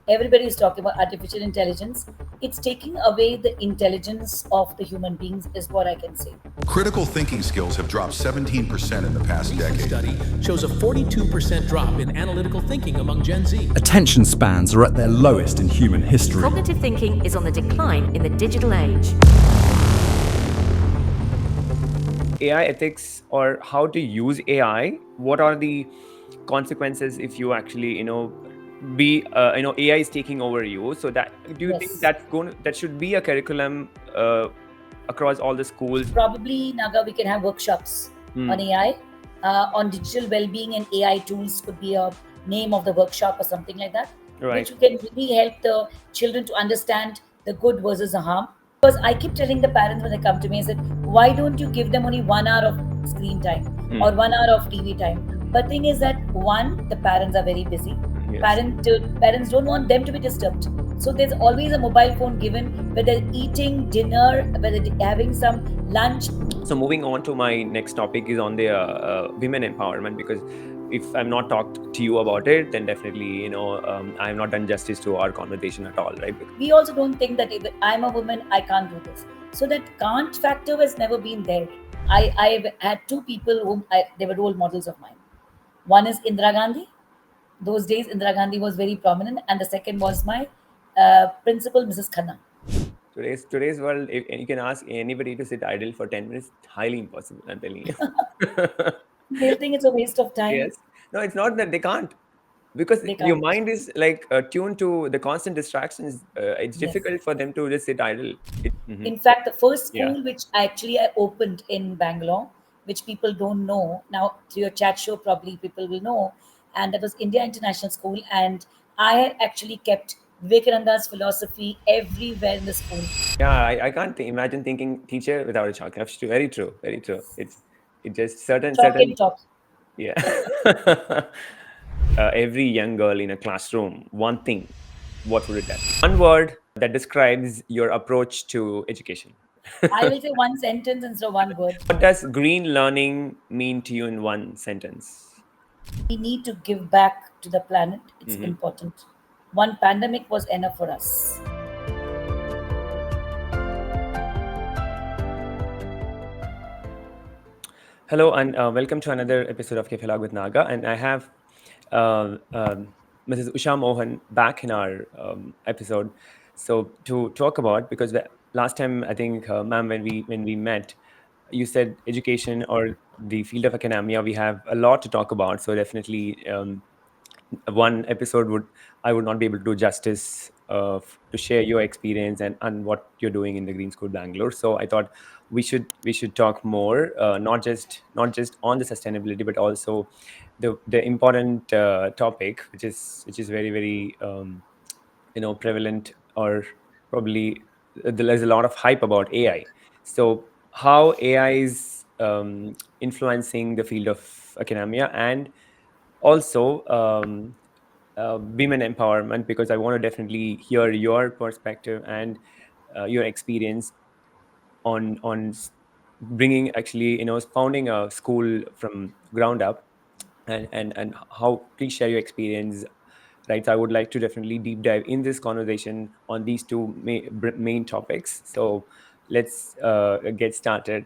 Everybody is talking about artificial intelligence. It's taking away the intelligence of the human beings, is what I can say. Critical thinking skills have dropped 17% in the past Recent decade. study shows a 42% drop in analytical thinking among Gen Z. Attention spans are at their lowest in human history. Cognitive thinking is on the decline in the digital age. AI ethics, or how to use AI, what are the consequences if you actually be AI is taking over you? So that, do you think Yes. that should be a curriculum across all the schools? Probably, Naga, we can have workshops on AI, on digital well-being, and AI tools could be a name of the workshop or something like that, Right. which can really help the children to understand the good versus the harm. Because I keep telling the parents when they come to me, I said, why don't you give them only 1 hour of screen time or 1 hour of TV time? But thing is that one, the parents are very busy. Yes. Parents don't want them to be disturbed. So there's always a mobile phone given, whether eating dinner, whether having some lunch. So moving on to my next topic is on the women empowerment, because if I'm not talked to you about it, then definitely I have not done justice to our conversation at all, right? We also don't think that if I'm a woman, I can't do this. So that can't factor has never been there. I've had two people whom they were role models of mine. One is Indira Gandhi. Those days, Indira Gandhi was very prominent, and the second was my principal, Mrs. Khanna. Today's world, if you can ask anybody to sit idle for 10 minutes, highly impossible, I'm telling you. They'll think it's a waste of time. Yes. No, it's not that they can't, because They your can't. mind is like tuned to the constant distractions. It's Yes. difficult for them to just sit idle. In fact, the first Yeah. school which I opened in Bangalore, which people don't know now, through your chat show, probably people will know, and that was India International School. And I had actually kept Vivekananda's philosophy everywhere in the school. Yeah, I can't imagine thinking teacher without a chalk. That's very true, very true. It just certain Chalk and talk. yeah. Every young girl in a classroom, one thing, what would it be? One word that describes your approach to education. I will say one sentence instead of one word. What does green learning mean to you in one sentence? We need to give back to the planet. It's important. One pandemic was enough for us. Hello, and welcome to another episode of Cafe Log with Naga. And I have Mrs. Usha Mohan back in our episode. So to talk about, because last time I think, ma'am, when we met, you said education or the field of academia, we have a lot to talk about. So definitely, one episode I would not be able to do justice to share your experience and what you're doing in the Green School Bangalore. So I thought we should talk more, not just on the sustainability, but also the important topic, which is very very prevalent, or probably there's a lot of hype about AI. So how AI is influencing the field of academia, and also women empowerment, because I want to definitely hear your perspective and your experience on bringing, actually, founding a school from ground up, and how, please share your experience, right? So I would like to definitely deep dive in this conversation on these two main topics. So let's get started,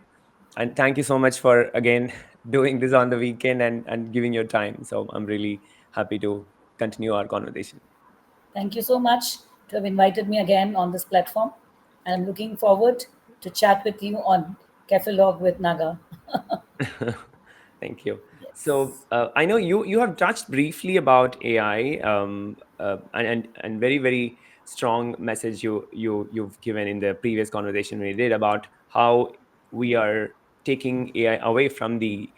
and thank you so much for again doing this on the weekend and giving your time. So I'm really happy to continue our conversation. Thank you so much to have invited me again on this platform. And I'm looking forward to chat with you on Cafe Log with Naga. Thank you. So Yes. I know you have touched briefly about AI, and very very strong message you've given in the previous conversation we did about how we are taking AI away from the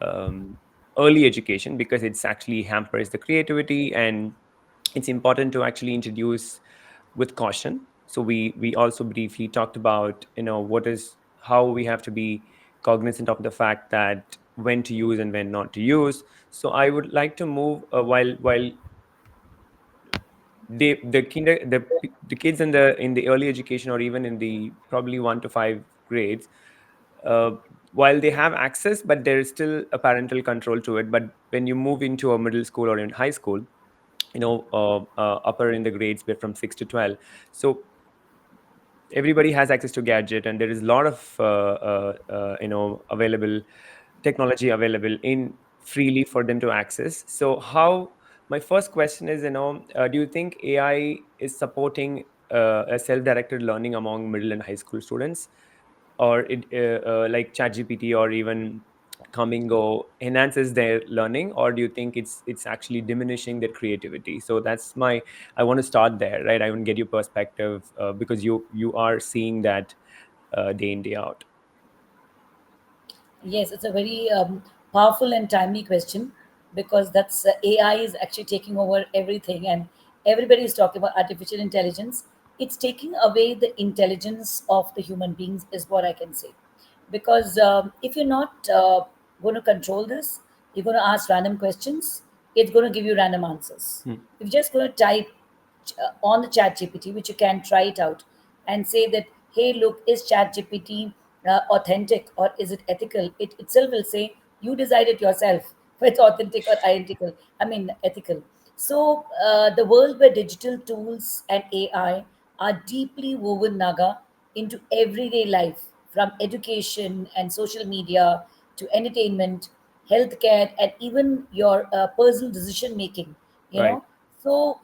um, early education, because it's actually hampers the creativity, and it's important to actually introduce with caution. So we also briefly talked about what is how we have to be cognizant of the fact that when to use and when not to use. So I would like to move, while the kids in the early education, or even in the probably 1 to 5 grades, uh, while they have access, but there is still a parental control to it. But when you move into a middle school or in high school, upper in the grades, but from 6 to 12. So everybody has access to gadget, and there is a lot of available technology available in freely for them to access. So how, my first question is, do you think AI is supporting a self-directed learning among middle and high school students, or it like ChatGPT or even Comingo enhances their learning, or do you think it's actually diminishing their creativity? So that's my, I want to start there, right? I want to get your perspective, because you are seeing that day in day out. Yes, it's a very powerful and timely question, because that's AI is actually taking over everything, and everybody is talking about artificial intelligence. It's taking away the intelligence of the human beings, is what I can say. Because if you're not going to control this, you're going to ask random questions, it's going to give you random answers. Hmm. If you're just going to type on the chat gpt, which you can try it out and say that, hey, look, is chat gpt authentic or is it ethical, it itself will say, you decide it yourself if it's authentic or identical, I mean ethical. So the world where digital tools and AI are deeply woven, Naga, into everyday life, from education and social media to entertainment, healthcare, and even your personal decision making, you Right. know. So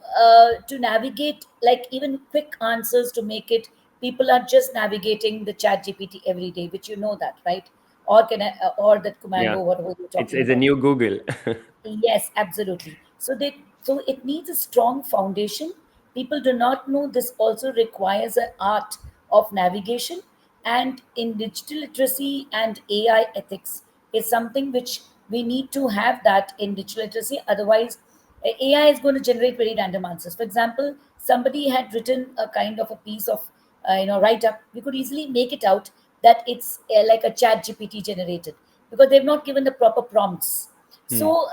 to navigate, like even quick answers to make it, people are just navigating the chat GPT every day, which you know that, right? Or can I, or that Yeah. Commando, whatever you're talking It's a about. new Google. Yes, absolutely. So it needs a strong foundation. People do not know this also requires an art of navigation, and in digital literacy and AI ethics is something which we need to have that in digital literacy. Otherwise, AI is going to generate very random answers. For example, somebody had written a kind of a piece of write up. We could easily make it out that it's like a chat GPT generated, because they've not given the proper prompts. Hmm. So,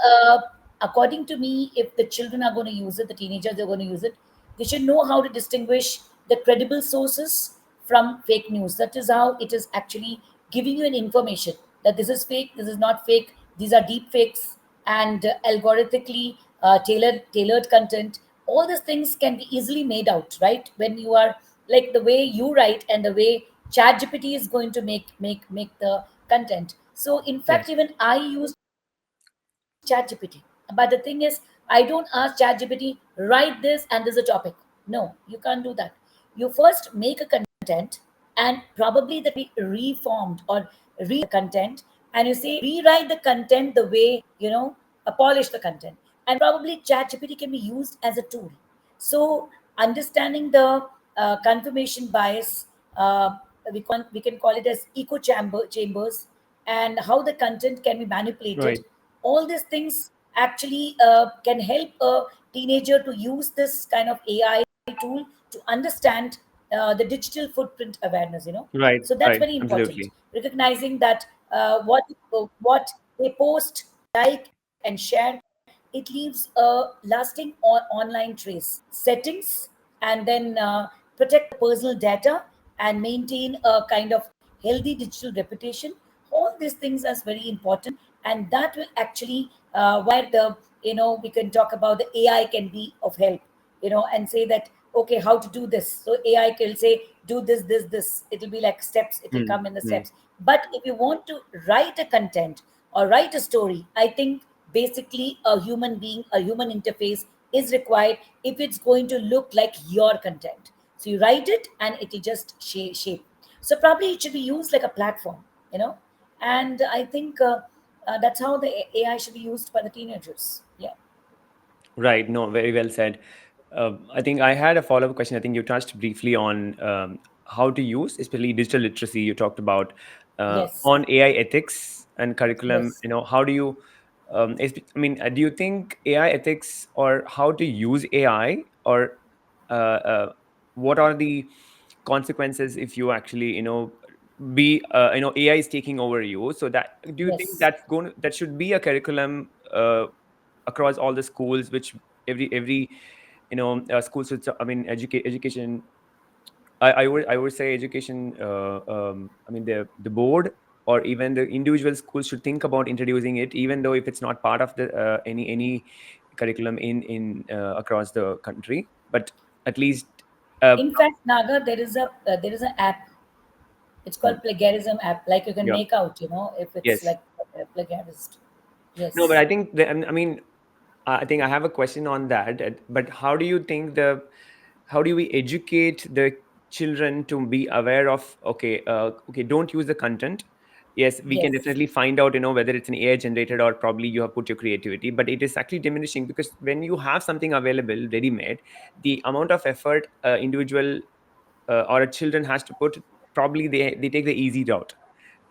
according to me, if the children are going to use it, the teenagers are going to use it, they should know how to distinguish the credible sources from fake news. That is how it is actually giving you an information that this is fake, this is not fake, these are deep fakes, and algorithmically tailored content. All these things can be easily made out, right? When you are like the way you write and the way ChatGPT is going to make the content. So, in fact, Yes. even I use ChatGPT. But the thing is, I don't ask ChatGPT, write this and this is a topic. No, you can't do that. You first make a content, and probably that be reformed or content, and you say, rewrite the content the way, polish the content. And probably ChatGPT can be used as a tool. So, understanding the confirmation bias, we can call it as chambers, and how the content can be manipulated. Right. All these things actually can help a teenager to use this kind of AI tool to understand the digital footprint awareness. Right. So that's Right. very important. Absolutely. Recognizing that what they post, like, and share, it leaves a lasting online trace. Settings, and then protect personal data and maintain a kind of healthy digital reputation. All these things are very important, and that will actually where the we can talk about the AI can be of help, and say that, okay, how to do this. So AI will say, do this. It'll be like steps. It will Hmm. come in the Hmm. steps. But if you want to write a content or write a story, I think basically a human being, a human interface is required if it's going to look like your content. So you write it and it will just shape. So probably it should be used like a platform, and I think that's how the AI should be used by the teenagers. Yeah. Right. No, very well said. I think I had a follow-up question. I think you touched briefly on how to use, especially digital literacy. You talked about Yes. on AI ethics and curriculum. Yes. How do you? I mean, do you think AI ethics or how to use AI, or what are the consequences if you actually be AI is taking over you? So that, do you think Yes. that should be a curriculum across all the schools, which every schools should, I mean, education, I would say education, I mean, the board or even the individual schools should think about introducing it, even though if it's not part of the any curriculum in across the country, but at least In fact, Naga, there is an app. It's called plagiarism app. Like you can yeah. make out, if it's Yes. like a plagiarist. No, but Yes. I think I mean, I think I have a question on that. But how do you think how do we educate the children to be aware of okay, don't use the content. Yes, we can Yes. definitely find out, whether it's an AI generated or probably you have put your creativity, but it is actually diminishing because when you have something available ready made, the amount of effort individual or a children has to put, probably they take the easy route.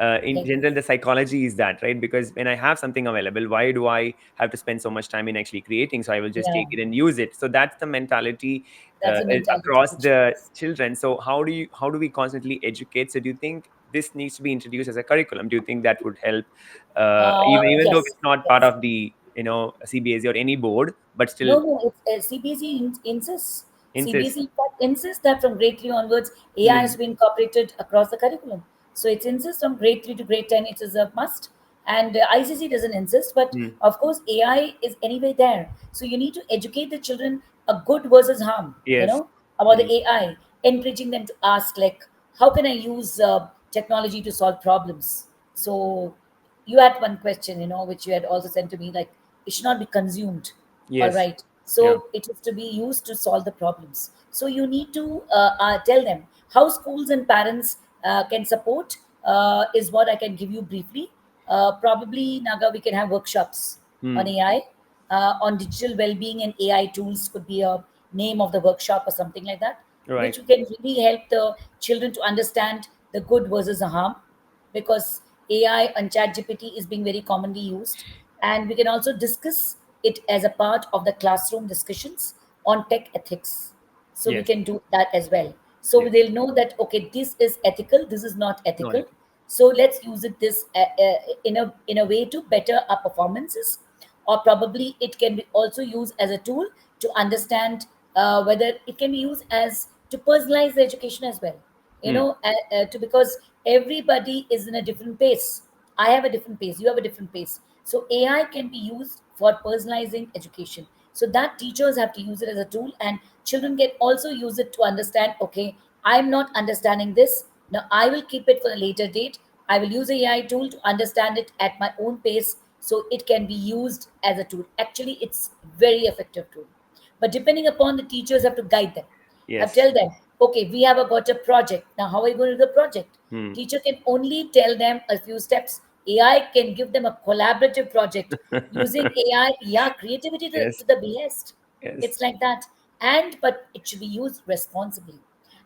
In Yes. general, the psychology is that, right? Because when I have something available, why do I have to spend so much time in actually creating? So I will just Yeah. take it and use it. So that's the mentality That's the mentality of across the the children. children. So how do we constantly educate? So do you think this needs to be introduced as a curriculum? Do you think that would help, even though Yes. it's not part Yes. of the CBSE or any board, but still No, it's CBSE insists. insist? CBSE in fact insists that from grade 3 onwards, AI has Hmm. been incorporated across the curriculum. So it insists from grade 3 to grade 10, it is a must. And ICC doesn't insist, but Hmm. of course, AI is anyway there. So you need to educate the children a good versus harm, Yes. about the AI, encouraging them to ask, like, how can I use technology to solve problems? So you had one question, which you had also sent to me, like, it should not be consumed. All Yes. right. Yeah. So it is to be used to solve the problems. So you need to tell them how schools and parents can support, is what I can give you briefly. Probably, Naga, we can have workshops on Hmm. AI, on digital well-being and AI tools could be a name of the workshop or something like that, Right. which can really help the children to understand the good versus the harm, because AI and ChatGPT is being very commonly used. And we can also discuss it as a part of the classroom discussions on tech ethics. So we Yes. can do that as well. So Yes. they'll know that, okay, this is ethical, this is not Not ethical. it. So let's use it this in a way to better our performances, or probably it can be also used as a tool to understand whether it can be used as to personalize the education as well, Hmm. to because everybody is in a different pace. I have a different pace, you have a different pace. So AI can be used for personalizing education, so that teachers have to use it as a tool, and children can also use it to understand, okay, I'm not understanding this, now I will keep it for a later date. I will use a AI tool to understand it at my own pace, so it can be used as a tool. Actually, it's very effective tool, but depending upon the teachers have to guide them, have Yes. tell them, okay, we have got a project, now how are you going to do the project? Hmm. Teacher can only tell them a few steps. AI can give them a collaborative project using AI. Yeah, creativity Yes. to the behest. Yes. It's like that. And but it should be used responsibly,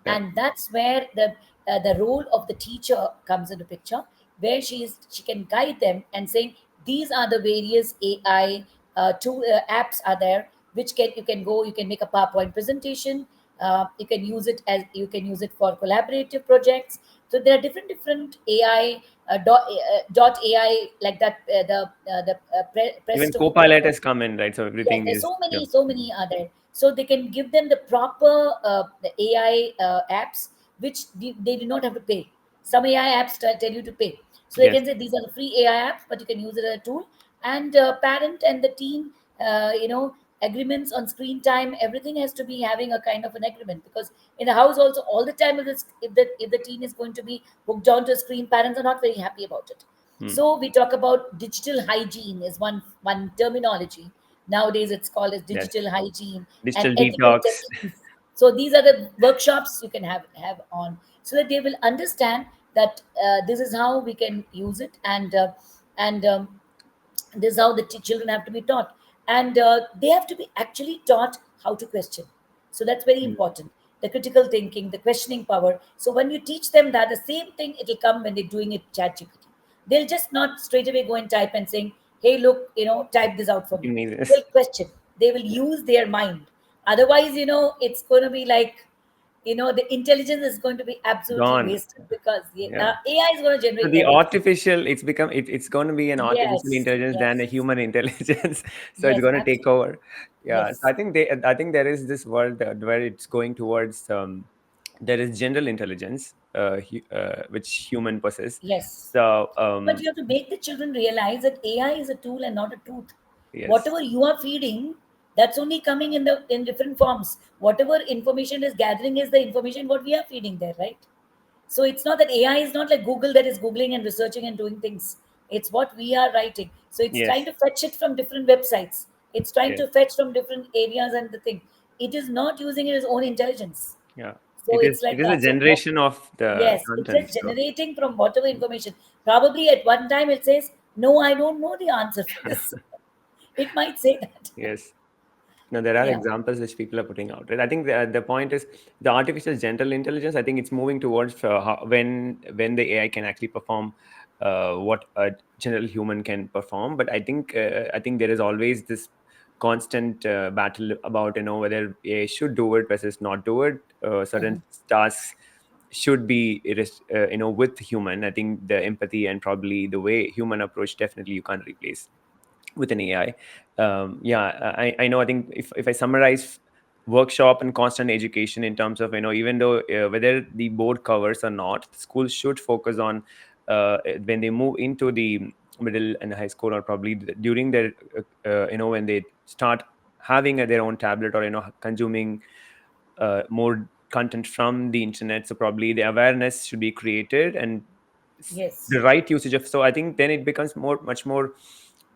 Right. and that's where the role of the teacher comes into picture, where she can guide them and saying, these are the various AI two apps are there, which you can go, you can make a PowerPoint presentation, you can use it for collaborative projects. So there are different AI, dot AI, like that, Even Presto. Copilot has come in, right? So Yes, everything there's is, so yeah. many, so many are there. So they can give them the proper the AI apps, which they do not have to pay. Some AI apps tell you to pay. So they Yes. can say these are the free AI apps, but you can use it as a tool. And parent and the teen, agreements on screen time, everything has to be having a kind of an agreement, because in the house also all the time, if the teen is going to be hooked on to a screen, parents are not very happy about it. Hmm. So we talk about digital hygiene is one terminology. Nowadays it's called as Yes. digital hygiene and Digital ethical detox. techniques. So these are the workshops you can have on, so that they will understand that this is how we can use it, and this is how the children have to be taught, and they have to be actually taught how to question. So that's very Hmm. important, the critical thinking, the questioning power. So when you teach them that, the same thing it will come when they're doing it chat GPT. They'll just not straight away go and type and saying, hey, look, type this out for me. Give me this. They'll question, they will use their mind. Otherwise, it's going to be like, the intelligence is going to be absolutely Gone. wasted, because Yeah. AI is going to So generate the everything. artificial, it's going to be an artificial Yes, intelligence than a yes, human intelligence. So it's yes, going to take absolutely. over. Yeah. So Yes, I think there is this world where it's going towards, there is general intelligence, which human possess. yes. So But you have to make the children realize that AI is a tool and not a truth. yes. Whatever you are feeding, That's only coming in different forms. Whatever information is gathering is the information what we are feeding there, right? So it's not that AI is not like Google that is Googling and researching and doing things. It's what we are writing. So it's trying Yes. to fetch it from different websites. It's trying Yes. to fetch from different areas and the thing. It is not using its own intelligence. Yeah. So it's It like is a that. So what, generation of the yes, it's content. just So generating from whatever information. Probably at one time it says, no, I don't know the answer for this. It might say that. yes. No, there are Yeah. examples which people are putting out, right? I think the point is the artificial general intelligence. I think it's moving towards when the AI can actually perform what a general human can perform. But I think there is always this constant battle about whether AI should do it versus not do it. Certain tasks should be with human. I think the empathy and probably the way human approach definitely you can't replace with an AI. Yeah, I know. I think if I summarize workshop and constant education in terms of even though whether the board covers or not, schools should focus on when they move into the middle and high school, or probably during their when they start having their own tablet, or consuming more content from the internet. So probably the awareness should be created, and Yes. the right usage of. So I think then it becomes much more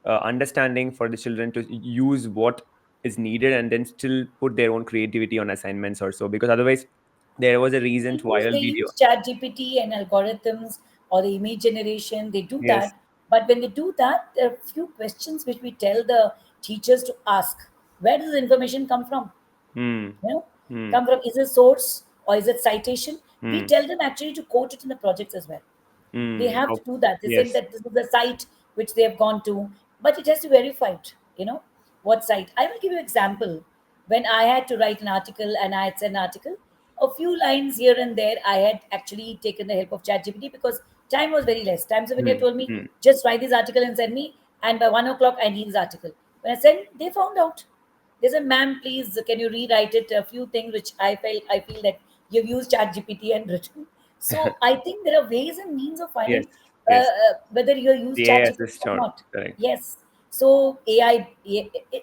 understanding for the children to use what is needed, and then still put their own creativity on assignments or so, because otherwise there was a recent viral They video. use chat GPT and algorithms or the image generation, they do Yes. that. But when they do that, there are few questions which we tell the teachers to ask. Where does the information come from? Hmm. You know, Hmm. come from, is it source or is it citation? We Hmm. tell them actually to quote it in the projects as well. They Hmm. have to Oh, do that. They say yes. that this is the site which they have gone to, but it has to be verified. What site? I will give you example. When I had to write an article and I had sent an article, a few lines here and there, I had actually taken the help of ChatGPT because time was very less. Times of India Hmm. told me Hmm. just write this article and send me, and by 1 o'clock I need this article. When I sent, they found out. They said, "Ma'am, please, can you rewrite it? A few things which I feel that you've used ChatGPT and written." So I think there are ways and means of Yes. finding Yes. whether you use The AI ChatGPT assist or or not. correct. Yes. So AI,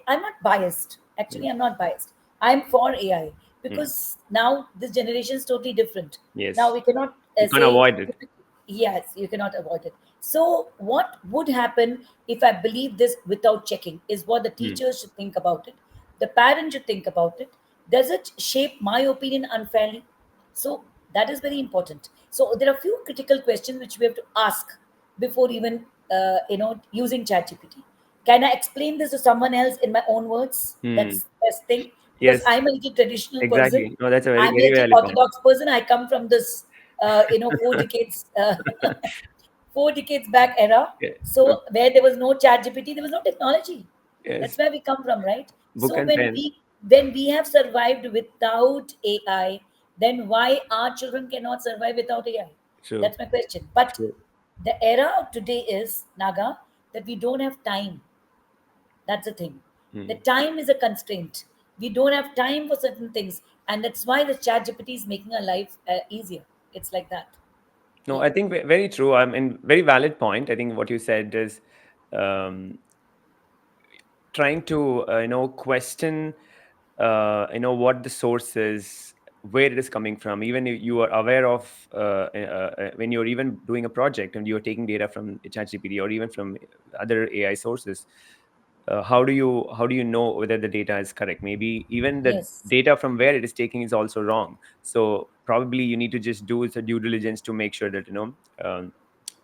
I'm not biased. Hmm. Actually, I'm not biased. I'm for AI Hmm. because now this generation is totally different. Now Yes. we cannot You can't say, avoid it. yes, you cannot avoid it. So what would happen if I believe this without checking is what the Hmm. teachers should think about it. The parent should think about it. Does it shape my opinion unfairly? So that is very important. So there are few critical questions which we have to ask before even using ChatGPT. Can I explain this to someone else in my own words? Hmm. That's the best thing because Yes. I'm a little traditional person. Exactly. No, that's a I'm a very little valid point. orthodox person. I come from this, 4 decades, 4 decades back era. Yeah. So where there was no chat GPT, there was no technology. That's Yes. where we come from, right? Book So and pen. when we have survived without AI, then why our children cannot survive without AI? True. That's my question. But True. the era of today is, Naga, that we don't have time. That's the thing. The Hmm. time is a constraint. We don't have time for certain things, and that's why the chat GPT is making our life easier. It's like that. No, Yeah. I think very true. I mean, very valid point. I think what you said is um, trying to question what the source is, where it is coming from. Even if you are aware of when you're even doing a project and you're taking data from ChatGPT or even from other AI sources, how do you know whether the data is correct? Maybe even the Yes. data from where it is taking is also wrong. So probably you need to just do the due diligence to make sure that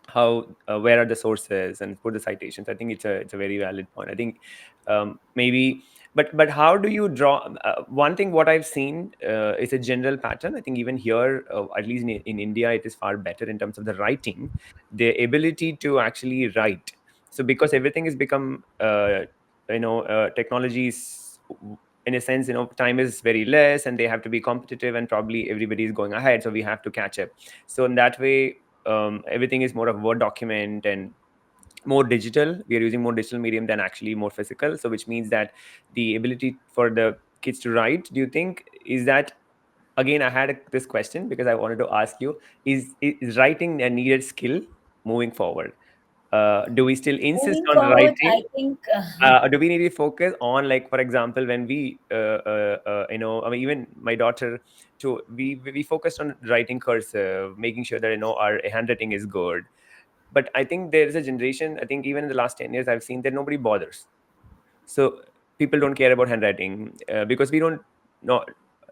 how where are the sources and put the citations. I think it's a very valid point. I think maybe, but how do you draw one thing what I've seen is a general pattern. I think even here, at least in India, it is far better in terms of the writing, the ability to actually write. So because everything has become technology is, in a sense, time is very less and they have to be competitive, and probably everybody is going ahead, so we have to catch up. So in that way, everything is more of Word document and more digital. We are using more digital medium than actually more physical. So which means that the ability for the kids to write, do you think is that, again, I had this question because I wanted to ask you, is writing a needed skill moving forward? Do we still insist Moving on forward, I writing? think Do we need to focus on, like, for example, when we I mean, even my daughter too, we focused on writing cursive, making sure that our handwriting is good. But I think there is a generation, I think even in the last 10 years I've seen that nobody bothers. So people don't care about handwriting, because we don't know,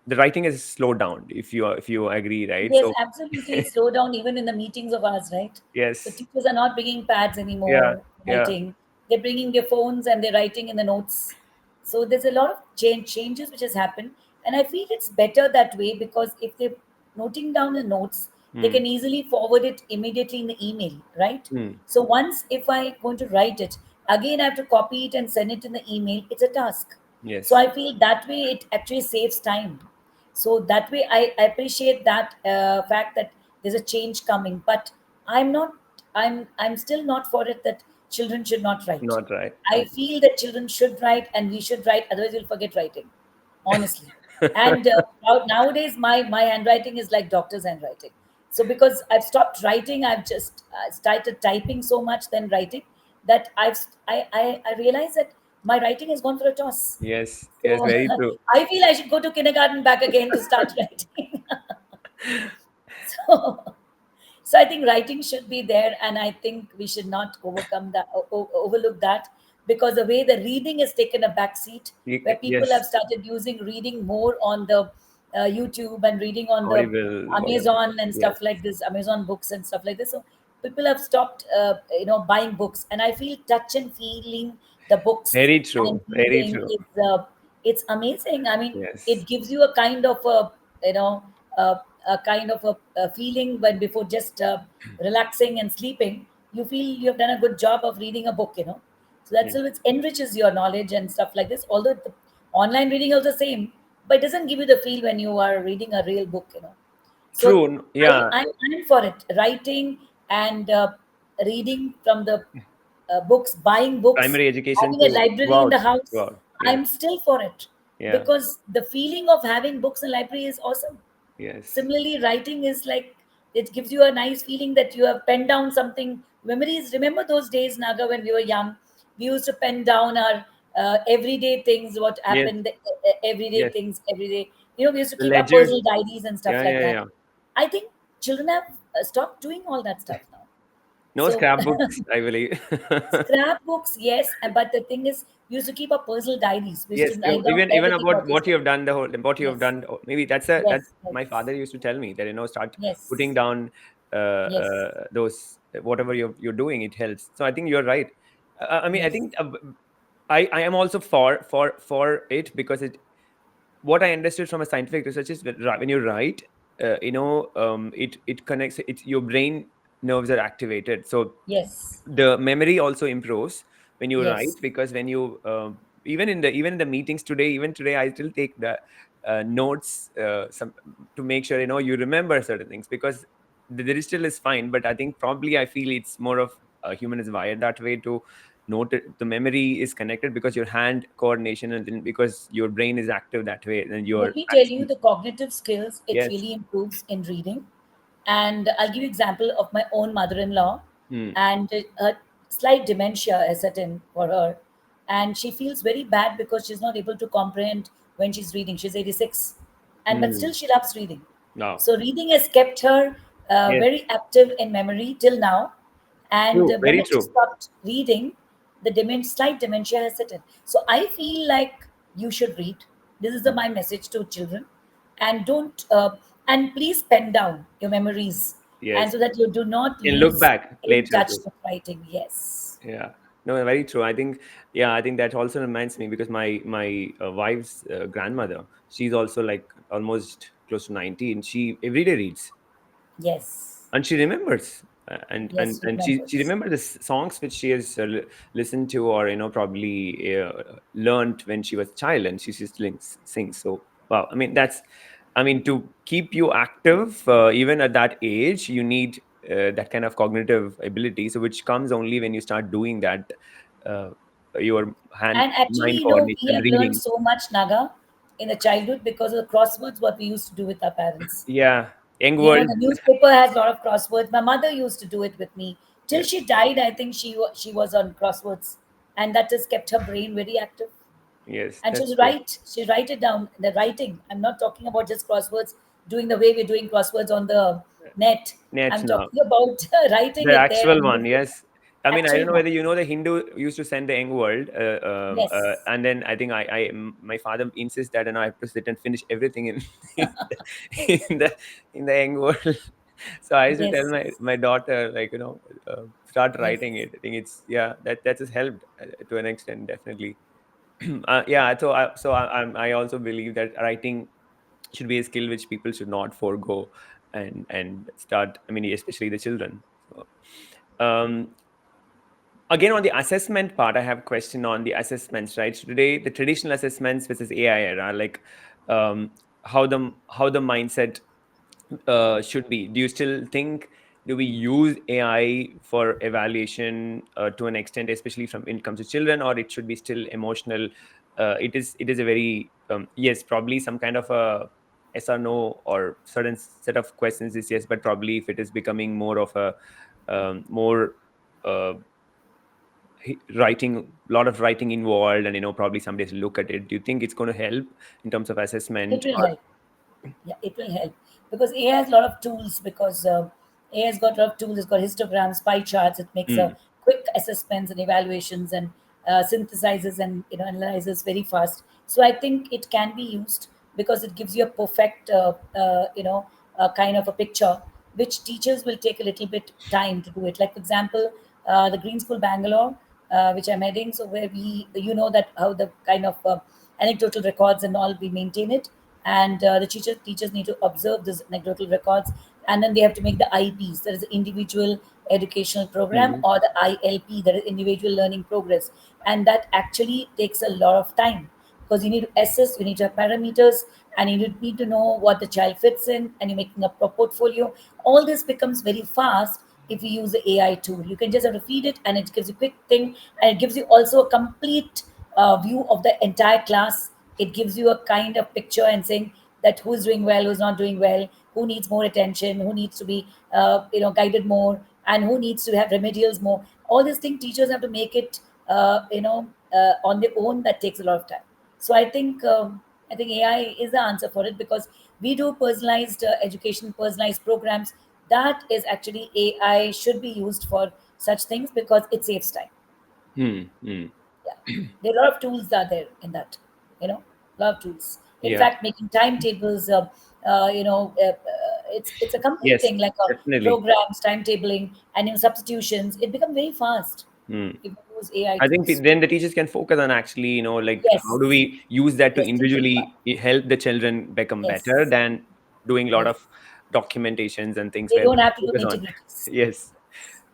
the writing is slowed down, if you agree, right? yes, So absolutely. Slow down even in the meetings of ours, right? So yes. teachers are not bringing pads Yeah. anymore, Yeah. writing. They're bringing their phones and they're writing in the notes. So there's a lot of changes which has happened, and I feel it's better that way because if they're noting down the notes, they Hmm. can easily forward it immediately in the email, right? Hmm. So once if I going to write it, again I have to copy it and send it in the email. It's a task. So Yes. I feel that way it actually saves time. So that way I appreciate that fact that there's a change coming, but I'm still not for it that children should not write. Not right. I feel that children should write and we should write, otherwise we'll forget writing, honestly. And nowadays my handwriting is like doctor's handwriting. So because I've stopped writing, I've just started typing so much than writing that I realize that my writing has gone for a toss. Yes. Yes. So Very true. I feel I should go to kindergarten back again to start writing. So, so I think writing should be there, and I think we should not overcome that, overlook that, because the way the reading has taken a back seat, where people have Yes. started using reading more on the YouTube and reading on the Audible. Amazon and Yes. stuff like this, Amazon books and stuff like this. So people have stopped, buying books, and I feel touch and feeling the books Very and true. Very reading true. is it's amazing. I mean, Yes. it gives you a kind of a you know a kind of a feeling when before just relaxing and sleeping, you feel you have done a good job of reading a book. So Yeah. that's it enriches your knowledge and stuff like this. Although the online reading also same, but it doesn't give you the feel when you are reading a real book. So True. Yeah. I'm for it. Writing and reading from the books, buying books, Primary education having a to library in throughout. the house. Throughout. Yes. I'm still for it Yeah. because the feeling of having books in library is awesome. Yes. Similarly, writing is like it gives you a nice feeling that you have penned down something. Memories. Remember those days, Naga, when we were young? We used to pen down our everyday things, what Yes. happened, everyday Yes. things, every day. We used to The keep our ledgers. personal diaries and stuff Yeah. like Yeah. that. Yeah. I think children have stopped doing all that stuff now. No So scrapbooks, I believe. scrapbooks, yes, but the thing is, we used to keep our personal diaries. We used Yes, to write down even everything about what we what you said. have done, what you have Yes, done. Maybe that's yes, my yes, father used to tell me that start putting yes, down yes, those, whatever you're doing, it helps. So I think you're right. I mean, I yes, think I am also for it, because what I understood from a scientific research is that when you write, it connects. It's your brain nerves are activated, so yes, the memory also improves when you write, yes. because when you even in the meetings today, even today, I still take the notes, some, to make sure you remember certain things, because the digital is fine, but I think probably I feel it's more of human is wired that way to note it. The memory is connected because your hand coordination, and then because your brain is active that way, and you're Let me tell you actually. the cognitive skills, it Yes. really improves in reading. And I'll give you example of my own mother-in-law, Hmm. and a slight dementia has set in for her. And she feels very bad because she's not able to comprehend when she's reading. She's 86, and but Hmm. still she loves reading. No. So reading has kept her Yes. very active in memory till now. And True. the Very moment she true. stopped reading, the slight dementia has set in. So I feel like you should read. This is my message to children, and don't and please pen down your memories, and Yes. so that you do not Can look lose back in later touch too. with writing. Yes, Yeah. No, very true. I think, yeah, I think that also reminds me, because my wife's grandmother, she's also like almost close to 90, and she every day reads, yes, and she remembers, and and yes. and she Remembers. remembers the songs which she has listened to, or probably learned when she was a child, and she still sings. So wow, I mean, to keep you active, even at that age, you need that kind of cognitive ability, so which comes only when you start doing that, uh, your hand And actually, mind coordination we and have learned reading. so much Naga in the childhood because of the crosswords what we used to do with our parents. Yeah. Young world. The newspaper has a lot of crosswords. My mother used to do it with me Till Yeah. she died, I think she was on crosswords, and that has kept her brain very active. Yes, And that's she'll true. write, she'll write it down. The writing, I'm not talking about just crosswords, doing the way we're doing crosswords on the net. Net I'm now. talking about writing The it there actual and one, using it. yes. I mean, I don't Actual know one. whether you know the Hindu used to send the Young World, Yes. and then I think my father insists that I have to sit and finish everything in in the in the Young World. So I used to tell Yes. my daughter, like, start Yes. writing it. I think it's, yeah, that has helped to an extent, definitely. Yeah, I also believe that writing should be a skill which people should not forego, and start. I mean, especially the children. So, um, again, on the assessment part, I have a question on the assessments. Right, so today the traditional assessments versus AI era, like, how the mindset should be. Do you still think, do we use AI for evaluation to an extent, especially from when it comes to children, or it should be still emotional? It is a very, yes, probably some kind of a yes or no, or certain set of questions is yes, but probably if it is becoming more of a more uh, writing, a lot of writing involved, and probably some days look at it. Do you think it's going to help in terms of It assessment, will or help. Yeah, it will help because AI has a lot of tools. Because AI has got a lot of tools. It's got histograms, pie charts. It makes Hmm. quick assessments and evaluations, and synthesizes and analyzes very fast. So I think it can be used because it gives you a perfect kind of a picture, which teachers will take a little bit time to do it. Like for example, the Green School Bangalore, which I'm heading. So where that how the kind of anecdotal records and all we maintain it, and the teachers need to observe these anecdotal records, and then they have to make the IPs, that is the individual educational program, Hmm. or the ILP, that is individual learning progress, and that actually takes a lot of time because you need to assess, you need to have parameters, and you need to know what the child fits in, and you're making a portfolio. All this becomes very fast if you use the AI tool. You can just have to feed it, and it gives you quick thing, and it gives you also a complete view of the entire class. It gives you a kind of picture and saying that who's doing well, who's not doing well, who needs more attention, who needs to be guided more, and who needs to have remedials more. All these things teachers have to make it on their own. That takes a lot of time. So I think AI is the answer for it, because we do personalized education, personalized programs. That is actually AI should be used for such things because it saves time. Hmm. Hmm. Yeah, there are a lot of tools are there in that. A lot of tools. In Yeah. fact, making timetables. It's a complete Yes, thing, like a definitely. programs, timetabling, and substitutions. It becomes very fast Hmm. if you use AI I think tools. then the teachers can focus on actually, like, how do Yes, we use that to yes, teaching part. individually help the children become better, Yes, than doing a lot yes. of documentations and things They where don't we have to do focus on. nitty-gritties. Yes.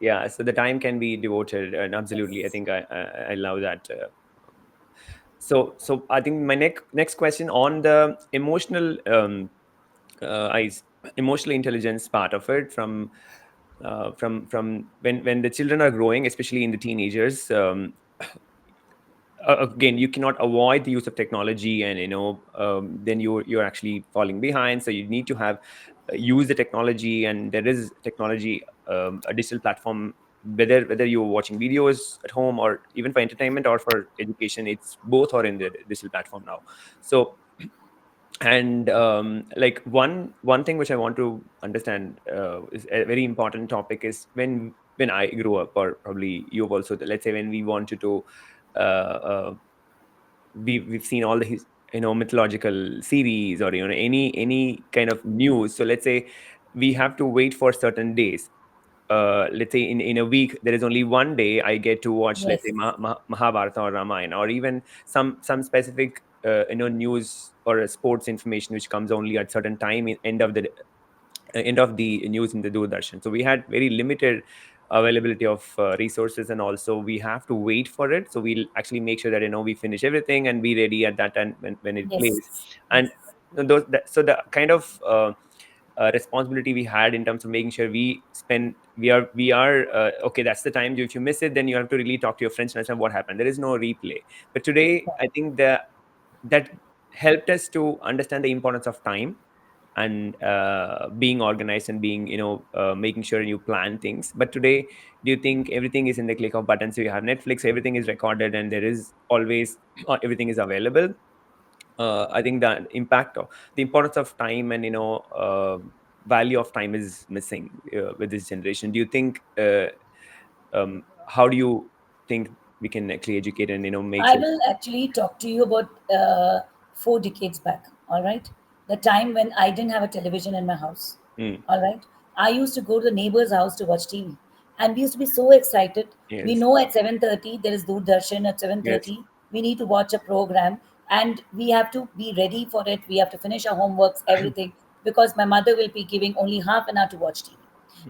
Yeah. So the time can be devoted, and absolutely, I Yes. think I love that. So I think my next question on the emotional emotional intelligence part of it, from when the children are growing, especially in the teenagers. Again, you cannot avoid the use of technology, and then you're actually falling behind. So you need to have use the technology, and there is technology, a digital platform, whether you're watching videos at home, or even for entertainment or for education, it's both are in the digital platform now. So, and like, one thing which I want to understand, is a very important topic, is when I grew up, or probably you've also, let's say, when we wanted to we've seen all the mythological series, or any kind of news. So let's say we have to wait for certain days. Let's say in a week there is only one day I get to watch, let's say, Yes. Mahabharata or Ramayana, or even some specific news or sports information which comes only at certain time in end of the news in the Doordarshan. So we had very limited availability of resources, and also we have to wait for it. So we'll actually make sure that we finish everything and be ready at that time when it plays. Yes. And Yes. so the kind of responsibility we had in terms of making sure we are okay, that's the time. If you miss it, then you have to really talk to your friends and understand what happened. There is no replay. But today, I think that helped us to understand the importance of time, and being organized and being, making sure you plan things. But today, do you think everything is in the click of buttons? So you have Netflix, everything is recorded, and there is always everything is available. I think that the importance of time and value of time is missing with this generation. Do you think? How do you think we can actually educate and make I sure? will actually talk to you about 4 decades back. All right, the time when I didn't have a television in my house. Mm, All right, I used to go to the neighbor's house to watch TV, and we used to be so excited. We yes, know at 7:30 there is Doordarshan at seven yes, thirty. We need to watch a program, and we have to be ready for it. We have to finish our homeworks, everything, because my mother will be giving only half an hour to watch TV.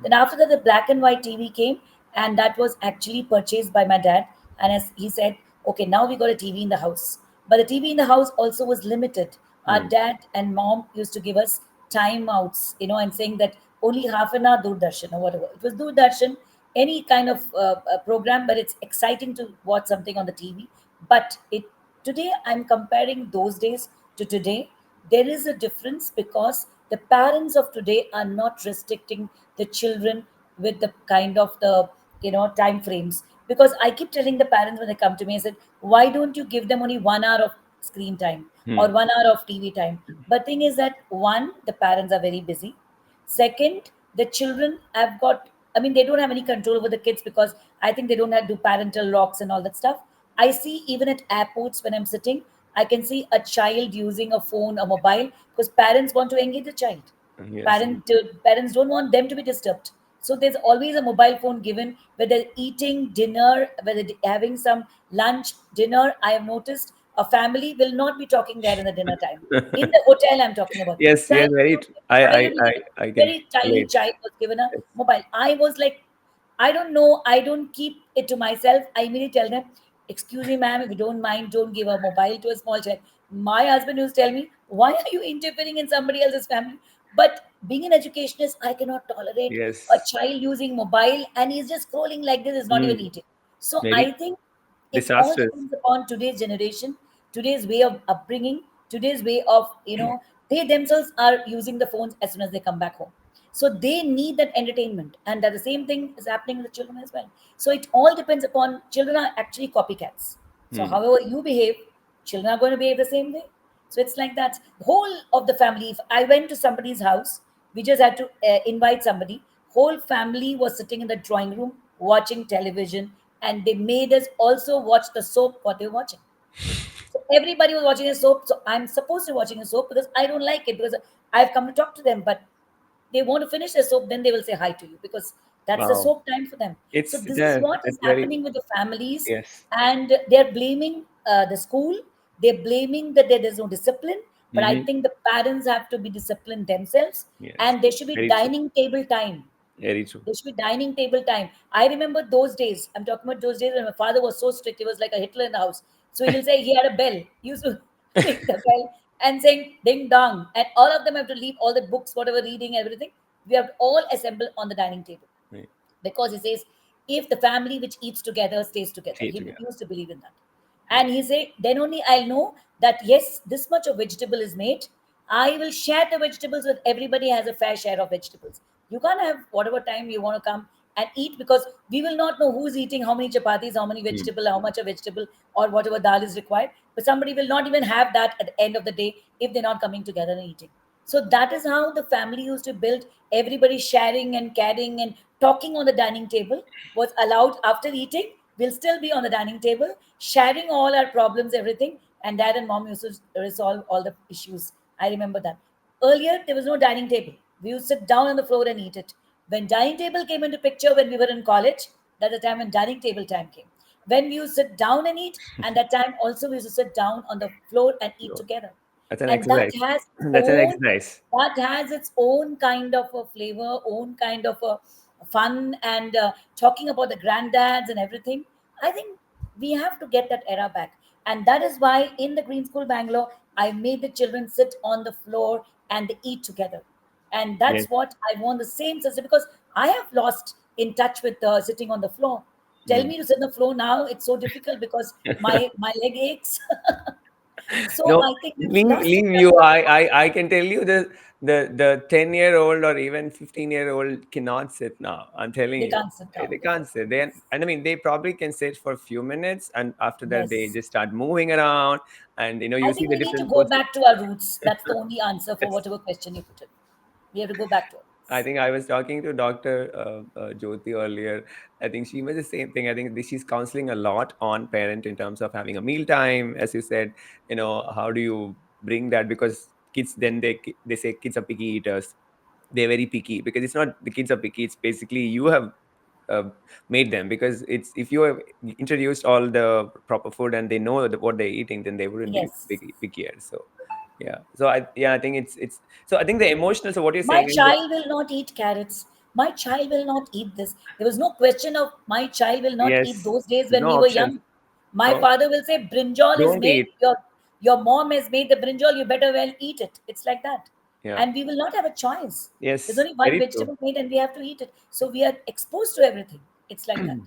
Then after that, the black and white TV came, and that was actually purchased by my dad. And as he said, okay, now we got a TV in the house. But the TV in the house also was limited. Our mm, dad and mom used to give us timeouts, and saying that only half an hour Doordarshan or whatever. It was Doordarshan, any kind of program, but it's exciting to watch something on the TV. But today, I'm comparing those days to today. There is a difference because the parents of today are not restricting the children with the kind of the time frames. Because I keep telling the parents when they come to me, I said, why don't you give them only 1 hour of screen time or mm, 1 hour of TV time? But thing is that one, the parents are very busy. Second, the children have got, I mean, they don't have any control over the kids because I think they don't have to do parental locks and all that stuff. I see even at airports when I'm sitting, I can see a child using a phone, a mobile, because parents want to engage the child. yes, Parents don't want them to be disturbed. So there's always a mobile phone given, whether eating dinner, whether having some lunch, dinner. I have noticed a family will not be talking there in the dinner time. In the hotel, I'm talking about. yes, Child yes. Very. was given, I can very tiny relate. child was given a Yes. mobile. I was like, I don't know. I don't keep it to myself. I immediately tell them, excuse me, ma'am, if you don't mind, don't give a mobile to a small child. My husband used to tell me, why are you interfering in somebody else's family? But being an educationist, I cannot tolerate a Yes. child using mobile and he's just scrolling like this, is not even Mm, eating. So very I think it all disastrous. depends upon today's generation, today's way of upbringing, today's way of, they themselves are using the phones as soon as they come back home. So they need that entertainment. And that the same thing is happening with the children as well. So it all depends upon, children are actually copycats. So Mm, however you behave, children are going to behave the same way. So it's like that. The whole of the family, if I went to somebody's house, we just had to invite somebody. Whole family was sitting in the drawing room watching television, and they made us also watch the soap what they were watching. So everybody was watching a soap. So I'm supposed to be watching a soap because I don't like it because I've come to talk to them. But they want to finish their soap, then they will say hi to you because that's the wow. soap time for them. So It's this is yeah. what is It's very happening with the families, yes. and they're blaming the school. They're blaming that there's no discipline. But I Mm-hmm. think the parents have to be disciplined themselves, Yes. and there should be Very true. dining table time. Very true. There should be dining table time. I remember those days. I'm talking about those days when my father was so strict. He was like a Hitler in the house. So he'll say he had a bell. He used to ring the bell and saying ding dong. And all of them have to leave all the books, whatever reading, everything. We have to all assemble on the dining table. Right. Because he says, if the family which eats together stays together. Stay He together. used to believe in that. And he said, then only I'll know that yes, this much of vegetable is made. I will share the vegetables with everybody has a fair share of vegetables. You can't have whatever time you want to come and eat because we will not know who's eating how many chapatis, how many Mm. vegetable, how much of vegetable or whatever dal is required. But somebody will not even have that at the end of the day if they're not coming together and eating. So that is how the family used to build. Everybody sharing and carrying and talking on the dining table was allowed after eating. We'll still be on the dining table, sharing all our problems, everything. And dad and mom used to resolve all the issues. I remember that. Earlier, there was no dining table. We used to sit down on the floor and eat it. When dining table came into picture when we were in college, that's the time when dining table time came. When we used to sit down and eat, and that time also we used to sit down on the floor and eat So together. that's an And that exercise. has That's an own exercise. that has its own kind of a flavor, own kind of a fun, and talking about the granddads and everything. I think we have to get that era back, and that is why in the Green School Bangalore, I made the children sit on the floor and they eat together, and Yes. that's what I want the same system because I have lost in touch with sitting on the floor. Tell Mm. me to sit on the floor now; it's so difficult because my leg aches. So No, I think we've Ling, lost in Ling, touch. I can tell you the 10-year-old or even 15-year-old cannot sit now. I'm telling They you, can't sit down. they can't sit. And I mean, they probably can sit for a few minutes, and after that, they Yes. just start moving around, and I you see think the we need to different go poses. back to our roots. That's the only answer for Yes. whatever question you put in. We have to go back to our I roots. think I was talking to Dr. Jyoti earlier. I think she was the same thing. I think she's counseling a lot on parent in terms of having a meal time, as you said. How do you bring that? Because kids, then they say kids are picky eaters. They're very picky because it's not the kids are picky. It's basically you have uh, made them, because it's if you have introduced all the proper food and they know what they're eating, then they wouldn't be Yes. pickier. So I think it's so I think the emotional. So what you're My saying is that child will not eat carrots. My child will not eat this. There was no question of my child will not eat yes, those days there's when no we were options. young. My No, father will say, brinjal is don't made, eat. your mom has made the brinjal, you better well eat it. It's like that. Yeah. And we will not have a choice. There's Yes, only one very true. vegetable made and we have to eat it. So we are exposed to everything. It's like that.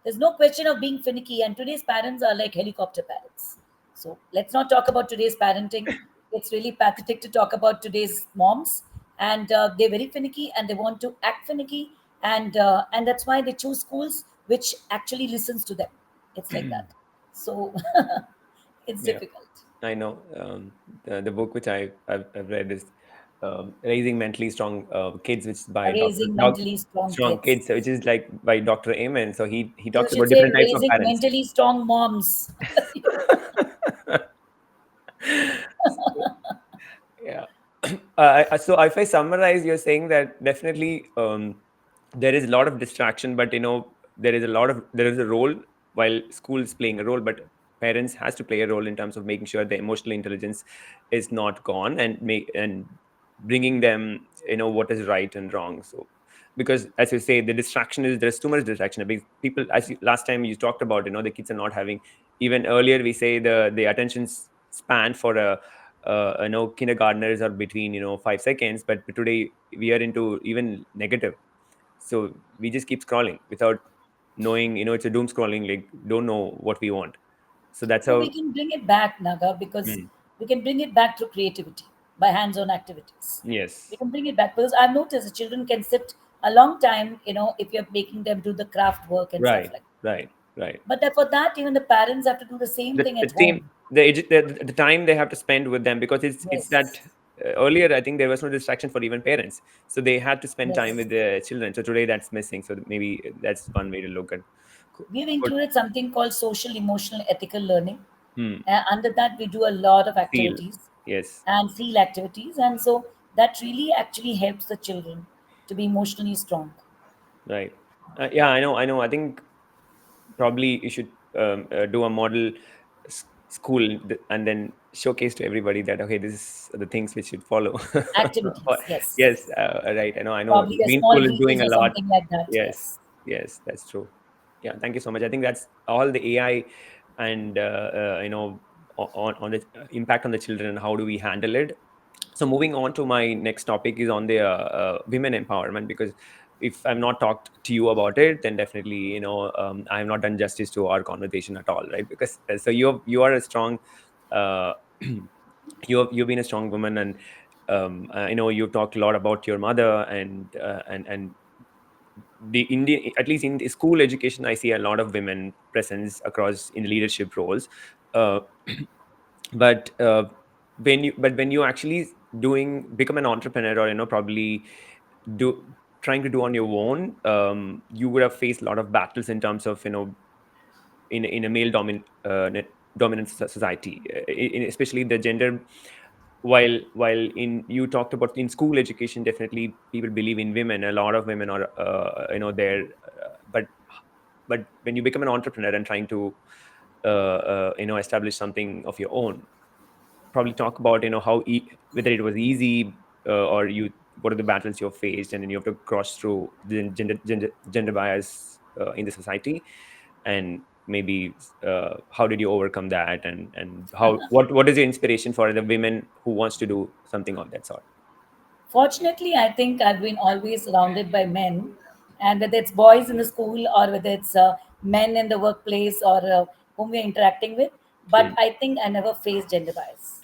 There's no question of being finicky. And today's parents are like helicopter parents. So let's not talk about today's parenting. It's really pathetic to talk about today's moms, and they're very finicky and they want to act finicky, and that's why they choose schools which actually listens to them. It's like that. So it's Yeah, difficult. I know. The book which I've read is Raising Mentally Strong Kids, which is by Raising Dr. mentally strong Strong kids. Kids, which is like by Dr. Amen. So he You talks should about say different types of raising parents. mentally strong moms. Yeah. So if I summarize, you're saying that definitely there is a lot of distraction, but there is a role while school is playing a role, but parents has to play a role in terms of making sure the emotional intelligence is not gone, and bringing them what is right and wrong. So because as you say, the distraction is there's too much distraction. Because people, last time you talked about, the kids are not having, even earlier we say the attention span for a kindergartners are between 5 seconds, but today we are into even negative. So we just keep scrolling without knowing, it's a doom scrolling, like don't know what we want. So that's So we how. can bring it back, Naga, because Hmm. we can bring it back through creativity by hands-on activities. We Yes. can bring it back because I've noticed the children can sit a long time, if you're making them do the craft work and stuff Right, like that. right, right. But for that, even the parents have to do the same thing The at team, home. the time they have to spend with them, because it's that Yes, earlier I think there was no distraction for even parents, so they had to spend time yes. with the children. So today that's missing. So maybe that's one way to look at. We've Good. included something called social, emotional, ethical learning. Hmm. Under that, we do a lot of Feel. activities Yes. and field activities. And so that really actually helps the children to be emotionally strong. Right. Yeah, I know. I know. I think probably you should do a model school, and then showcase to everybody that okay, this is the things which should follow. Activities, yes. Yes. Right. I know. I know. Probably a Green small School is village doing a or lot. something like that. Yes. Yes. Yes. That's true. Yeah. Thank you so much. I think that's all the AI and on the impact on the children and how do we handle it. So moving on to my next topic is on the women empowerment, because if I've not talked to you about it, then definitely I have not done justice to our conversation at all, right? Because so you are a strong uh, you've been a strong woman, and I know you've talked a lot about your mother, and the Indian, at least in the school education, I see a lot of women presence across in leadership roles. Uh, but when you actually doing become an entrepreneur, or probably do trying to do on your own, you would have faced a lot of battles in terms of in a male dominant society, especially the gender. While in you talked about in school education, definitely people believe in women. A lot of women are there, but when you become an entrepreneur and trying to establish something of your own, probably talk about how whether it was easy, or you what are the battles you have faced, and then you have to cross through the gender bias in the society, and maybe how did you overcome that, and how what is your inspiration for the women who wants to do something of that sort? Fortunately, I think I've been always surrounded by men, and whether it's boys in the school or whether it's men in the workplace or whom we're interacting with, but Hmm. I think I never faced gender bias.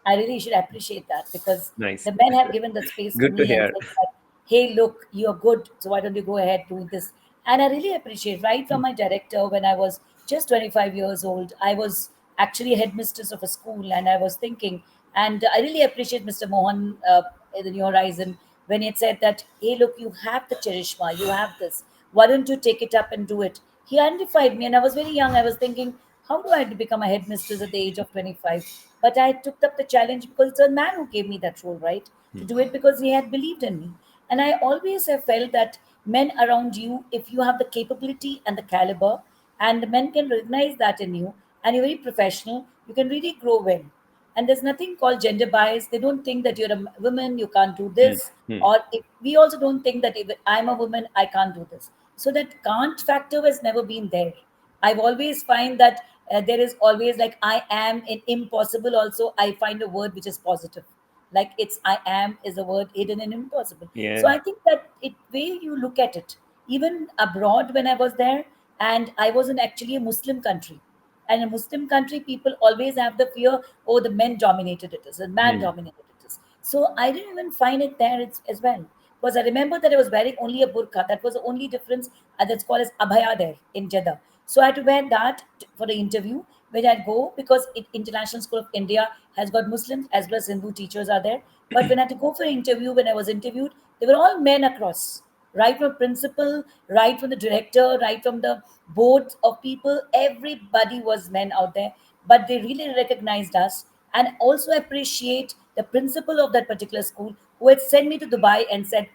I really should appreciate that because Nice. the men have given the space to Good to me and hear. said that, hey, look, you're good, so why don't you go ahead doing this? And I really appreciate right from my director when I was just 25 years old. I was actually a headmistress of a school and I was thinking, and I really appreciate Mr. Mohan in the New Horizon when he had said that, hey, look, you have the Charishma, you have this. Why don't you take it up and do it? He identified me, and I was very young. I was thinking, how do I become a headmistress at the age of 25? But I took up the challenge because it's a man who gave me that role, right? To do it because he had believed in me. And I always have felt that men around you, if you have the capability and the caliber, and the men can recognize that in you, and you're very professional, you can really grow well. And there's nothing called gender bias. They don't think that you're a woman, you can't do Hmm. this. Hmm. Or if we also don't think that if I'm a woman, I can't do this. So that can't factor has never been there. I've always find that there is always like I am in impossible. Also, I find a word which is positive. Like it's I am is a word hidden in impossible. So Yeah. I think that it way you look at it, even abroad when I was there, and I was in actually a Muslim country. And in a Muslim country, people always have the fear, oh, the men dominated it, the man Hmm. dominated it. So I didn't even find it there as well. Because I remember that I was wearing only a burqa. That was the only difference. That's called as abhaya there in Jeddah. So I had to wear that for the interview when I'd go because International School of India has got Muslims as well as Hindu teachers are there. But when I had to go for an interview, when I was interviewed, they were all men across, right from principal, right from the director, right from the board of people. Everybody was men out there, but they really recognized us and also appreciate the principal of that particular school who had sent me to Dubai and said,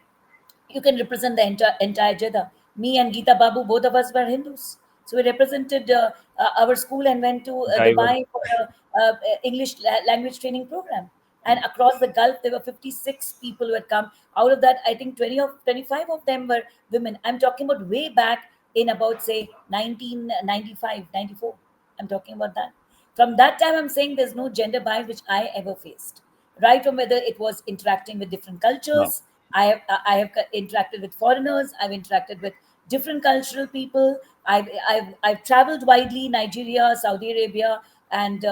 you can represent the entire Jeddah. Me and Geeta Babu, both of us were Hindus. So we represented our school and went to Diverse. Dubai for a English language training program. And across the Gulf, there were 56 people who had come. Out of that, I think 25 of them were women. I'm talking about way back in about, say, 1995, 94. I'm talking about that. From that time, I'm saying there's no gender bias which I ever faced. Right from whether it was interacting with different Wow. cultures, I have interacted with foreigners. I've interacted with different cultural people. I've traveled widely, Nigeria, Saudi Arabia, and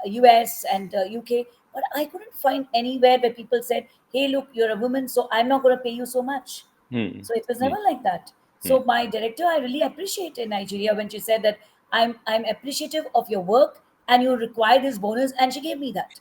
US and UK. But I couldn't find anywhere where people said, "Hey, look, you're a woman, so I'm not going to pay you so much." Hmm. So it was Hmm. never like that. Hmm. So my director, I really appreciate in Nigeria when she said that I'm appreciative of your work and you require this bonus, and she gave me that.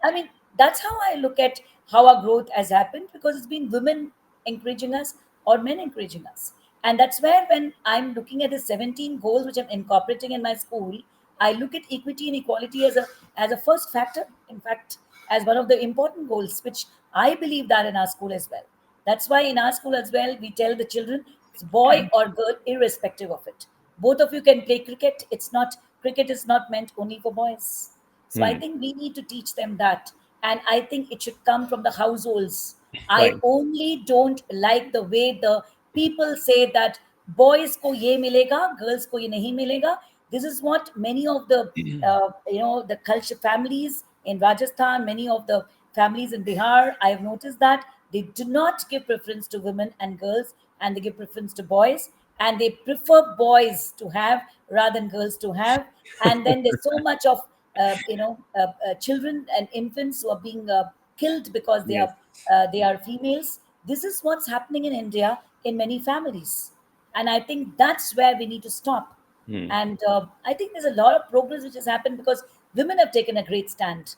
I mean, that's how I look at how our growth has happened because it's been women encouraging us or men encouraging us. And that's where when I'm looking at the 17 goals which I'm incorporating in my school, I look at equity and equality as a first factor, in fact, as one of the important goals, which I believe that in our school as well. That's why in our school as well, we tell the children it's boy or girl, irrespective of it. Both of you can play cricket. Cricket is not meant only for boys. So I Hmm. think we need to teach them that. And I think it should come from the households. I Right. only don't like the way the people say that boys ko ye milega, girls ko ye nahi milega. This is what many of the the culture families in Rajasthan, many of the families in Bihar, I have noticed that they do not give preference to women and girls, and they give preference to boys, and they prefer boys to have rather than girls to have. And then there's so much of children and infants who are being killed because Yes. they are females. This is what's happening in India in many families, and I think that's where we need to stop. Hmm. And I think there's a lot of progress which has happened because women have taken a great stand.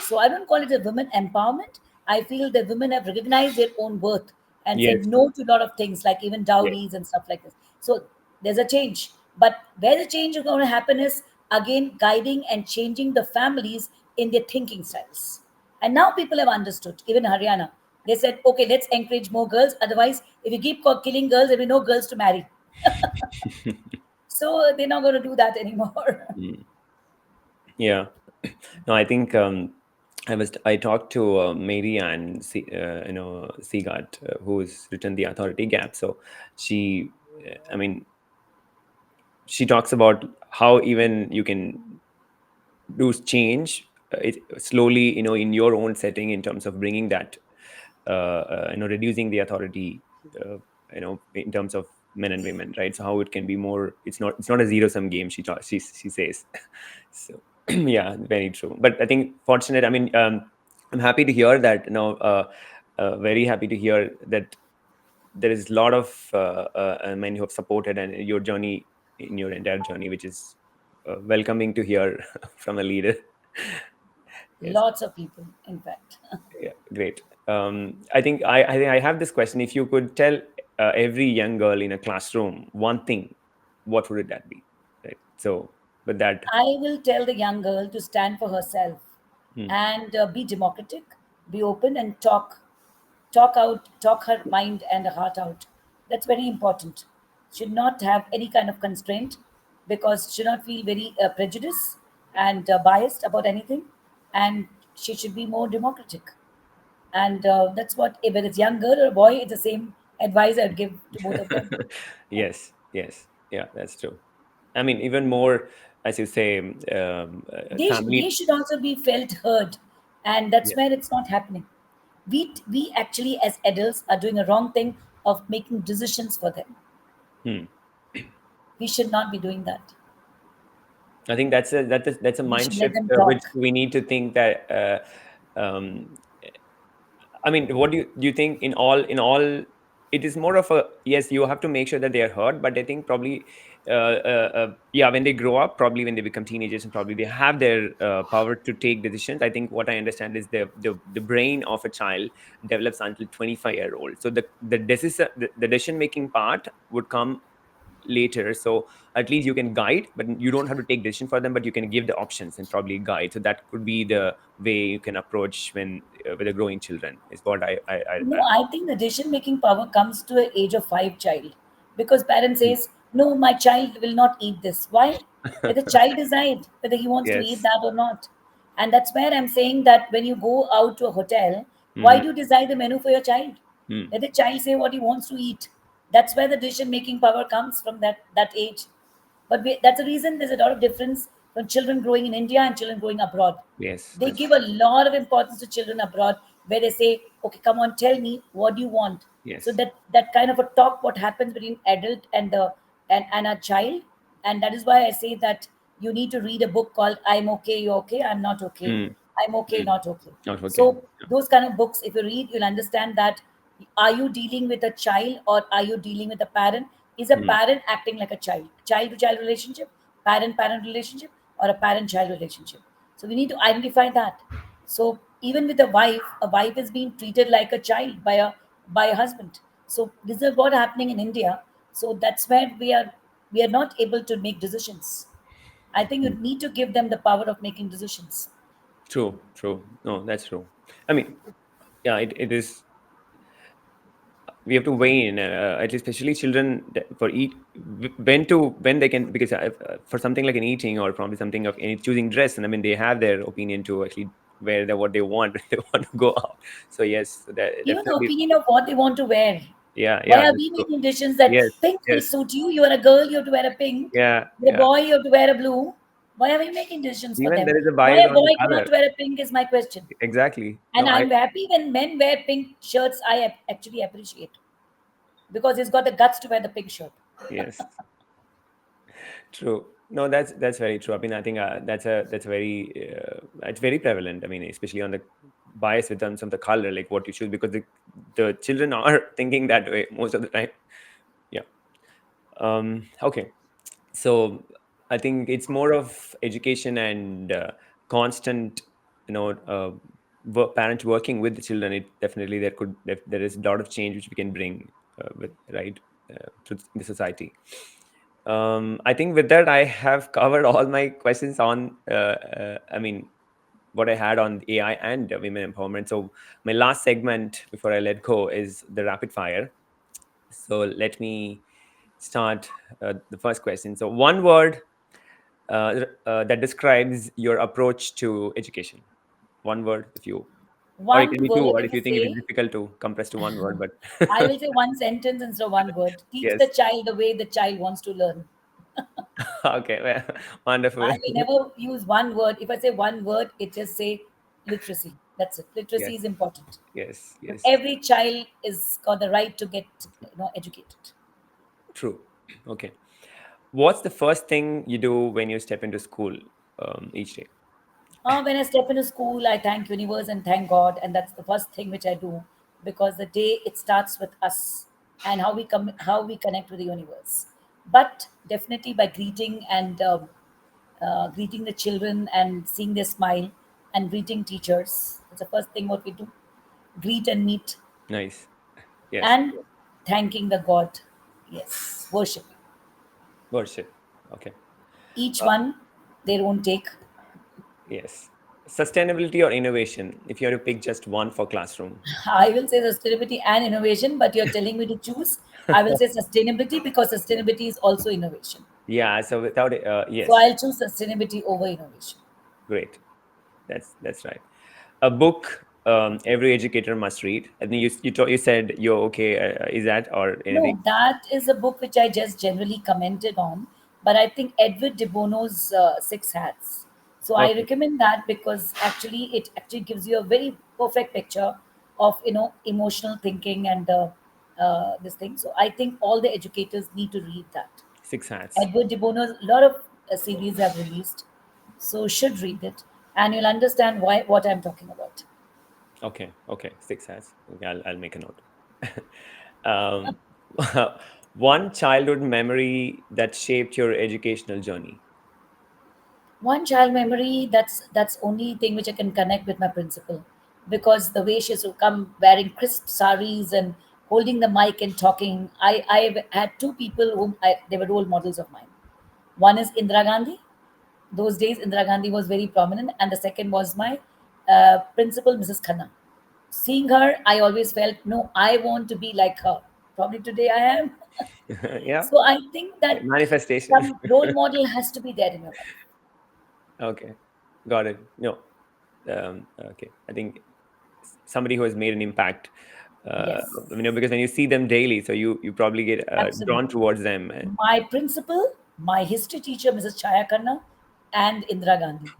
So I don't call it a women empowerment. I feel that women have recognized their own worth and said Yes. no to a lot of things like even Yes. dowries and stuff like this. So there's a change. But where the change is going to happen is again guiding and changing the families in their thinking styles. And now people have understood, even Haryana. They said, okay, let's encourage more girls. Otherwise, if you keep killing girls, there will be no girls to marry. So they're not going to do that anymore. Hmm. Yeah. No, I think I talked to Mary Ann Seagat, who's written The Authority Gap. So she, I mean, she talks about how even you can do change it slowly, in your own setting in terms of bringing that, reducing the authority, in terms of men and women, right? So how it can be more. It's not a zero sum game. She says. So. Yeah, very true. But I think fortunate. I mean, I'm happy to hear that. Very happy to hear that there is a lot of men who have supported and your journey in your entire journey, which is welcoming to hear from a leader. Yes. Lots of people, in fact. Yeah, great. I think I have this question. If you could tell every young girl in a classroom one thing, what would that be? Right. So, with that, I will tell the young girl to stand for herself hmm, and be democratic, be open, and talk her mind and her heart out. That's very important. Should not have any kind of constraint because should not feel very prejudiced and biased about anything, and she should be more democratic. And that's what, whether it's young girl or boy, it's the same advice I'd give to both of them. yes, yes, yeah, that's true. I mean, even more, as you say, They family. should also be felt heard, and that's Yeah. where it's not happening. We actually as adults are doing a wrong thing of making decisions for them. Hmm. We should not be doing that. I think that's a We mind should let shift them which talk. we need to think that. Um, I mean, what do you think it is more of a yes, you have to make sure that they are heard, but I think probably yeah, when they grow up, probably when they become teenagers and probably they have their power to take decisions. I think what I understand is the brain of a child develops until 25-year-old. So the decision making part would come later. So at least you can guide, but you don't have to take decision for them, but you can give the options and probably guide. So that could be the way you can approach when with the growing children is what No, I I think the decision making power comes to an age of 5 child, because parents Hmm. says no, my child will not eat this. Why? Let the child decide whether he wants to eat Yes. that or not. And that's where I'm saying that when you go out to a hotel, why Mhm. do you decide the menu for your child? Hmm. Let the child say what he wants to eat. That's where the decision making power comes from, that age. But that's the reason there's a lot of difference from children growing in India and children growing abroad. Yes, They that's give a lot of importance to children abroad, where they say, okay, come on, tell me what do you want. So yes. that kind of a talk what happens between adult and the and a child. And that is why I say that you need to read a book called I'm okay, you're okay, I'm not okay, Hmm. I'm okay, Hmm. not okay. Not okay. So those kind of books, if you read, you'll understand that are you dealing with a child or are you dealing with a parent? Is a Hmm. parent acting like a child? Child to child relationship, parent parent relationship, or a parent child relationship? So we need to identify that. So even with a wife is being treated like a child by a husband. So this is what happening in India. So that's where we are not able to make decisions. I think you need to give them the power of making decisions. True, true. No, that's true. I mean, yeah, it is. We have to weigh in, at least especially children for eat when they can, because for something like an eating or probably something of any choosing dress, and I mean they have their opinion to actually wear what they want when they want to go out. So yes, that Even the definitely. opinion of what they want to wear. Yeah, Why yeah, are that's we true. making decisions that Yes, pink will yes, suit you? You are a girl, you have to wear a pink. yeah, You're a yeah. boy, you have to wear a blue. Why are we making decisions for Even them? there is a Why bias a on the boy color. cannot wear a pink is my question. Exactly. No, And I'm happy when men wear pink shirts. I actually appreciate, because he's got the guts to wear the pink shirt. yes. True. No, that's very true. I mean, I think that's very it's very prevalent. I mean, especially on the bias with terms of the color, like what you choose, because the children are thinking that way most of the time. Yeah. Okay. So I think it's more of education and constant, you know, parents working with the children. It definitely there is a lot of change which we can bring with right to the society. I think with that, I have covered all my questions on, I mean, what I had on AI and women empowerment. So my last segment before I let go is the rapid fire. So let me start the first question. So one word that describes your approach to education. One word, if you, or it can One be two word, words if if I you think it is say, difficult to compress to one word. I But will say one sentence instead of one word. Teach yes, the child the way the child wants to learn. okay, well, wonderful. I will never use one word. If I say one word, it just say literacy. That's it. Yes, Literacy is important. yes, Because yes. every child is got the right to get educated. True. Okay. What's the first thing you do when you step into school each day? When I step into school, I thank universe and thank God, and that's the first thing which I do, because the day it starts with us and how we connect with the universe. But definitely by greeting and greeting the children and seeing their smile and greeting teachers. That's the first thing what we do. Greet and meet Nice. Yes. and thanking the God. Yes, worship. Worship. Okay. Each Uh, one their own take. yes. Sustainability or innovation, if you had to pick just one for classroom. I will say sustainability and innovation, but you're telling me to choose. I will say sustainability because sustainability is also innovation. Yeah. So without it, So yes, I'll choose sustainability over innovation. great. That's right. A book every educator must read. I think you said you're okay. Is that or anything? No, that is a book which I just generally commented on, but I think Edward de Bono's Six Hats. So I Okay. recommend that because actually it actually gives you a very perfect picture of emotional thinking and this thing. So I think all the educators need to read that. Six hats. Edward de Bono's a lot of series have released, so should read it, and you'll understand why what I'm talking about. Okay. Okay. Six hats. Okay. I'll make a note. um, one childhood memory that shaped your educational journey. One child memory, that's only thing which I can connect with my principal, because the way she used to come wearing crisp saris and holding the mic and talking. I've had two people whom they were role models of mine. One is Indira Gandhi. Those days Indira Gandhi was very prominent, and the second was my principal, Mrs. Khanna. Seeing her, I always felt, no, I want to be like her. Probably today I am. Yeah. So I think that Manifestation. some role model has to be there in your life. Okay. Got it. No. Okay. I think somebody who has made an impact. Yes, Because when you see them daily, so you probably get drawn absolutely. towards them. My principal, my history teacher, Mrs. Chaya Khanna, and Indira Gandhi.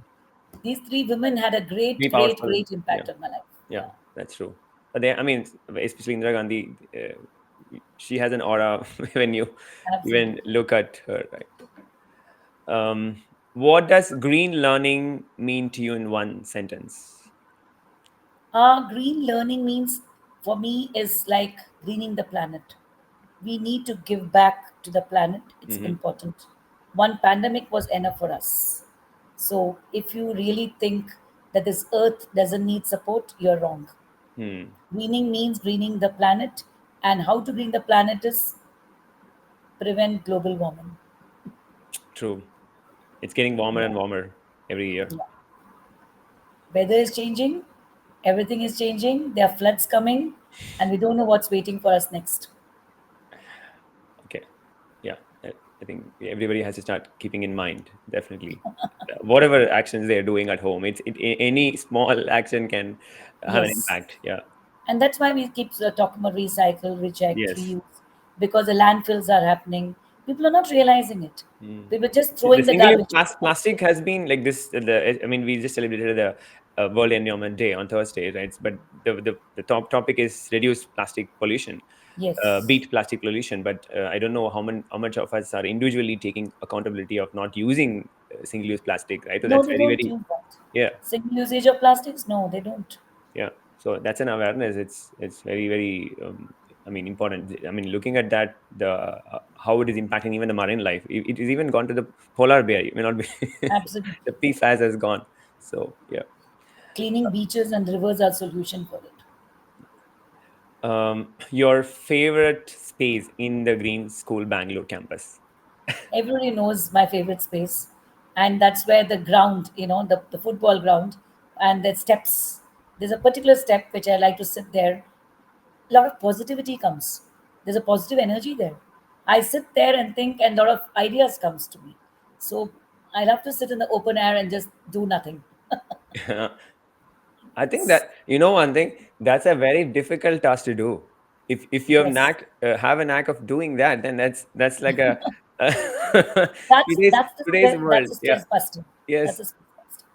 These three women had a Be great, great, powerful. great Yeah. impact on my life. Yeah. Yeah, That's true. But I mean, especially Indira Gandhi, she has an aura when you even absolutely. look at her, right? What does green learning mean to you in one sentence? Green learning means, for me, is like greening the planet. We need to give back to the planet. It's Hmm. important. One pandemic was enough for us. So if you really think that this earth doesn't need support, you're wrong. Hmm. Greening means greening the planet, and how to green the planet is prevent global warming. True. It's getting warmer Yeah. and warmer every year. Yeah. Weather is changing, everything is changing, there are floods coming, and we don't know what's waiting for us next. Okay. Yeah. I think everybody has to start keeping in mind, definitely. Whatever actions they're doing at home, any small action can have an Yes. impact. Yeah. And that's why we keep talking about recycle, reject, Yes. reuse, because the landfills are happening. People are not realizing it. Mm. People just The throwing the single-use garbage. plastic has been like this. I mean, we just celebrated the World Environment Day on Thursday, right? But the top topic is reduce plastic pollution, Yes. beat plastic pollution. But I don't know how much of us are individually taking accountability of not using single-use plastic, right? So No, that's they very, don't very, use that. yeah, Single usage of plastics? No, they don't. yeah. So that's an awareness. It's very, very I mean, important. I mean, looking at that, the how it is impacting even the marine life. It is even gone to the polar bear. It may not be Absolutely. the PFAS has gone. So yeah. Cleaning beaches and rivers are solution for it. Your favorite space in the Green School Bangalore campus? Everybody knows my favorite space, and that's where the ground, the football ground, and the steps. There's a particular step which I like to sit there. A lot of positivity comes. There's a positive energy there. I sit there and think, and a lot of ideas comes to me. So I love to sit in the open air and just do nothing. I think that one thing that's a very difficult task to do. If you Yes, have a knack of doing that, then that's like a that's today's that's the today's that's world. the Yeah. stress buster. That's Yes. the stress buster.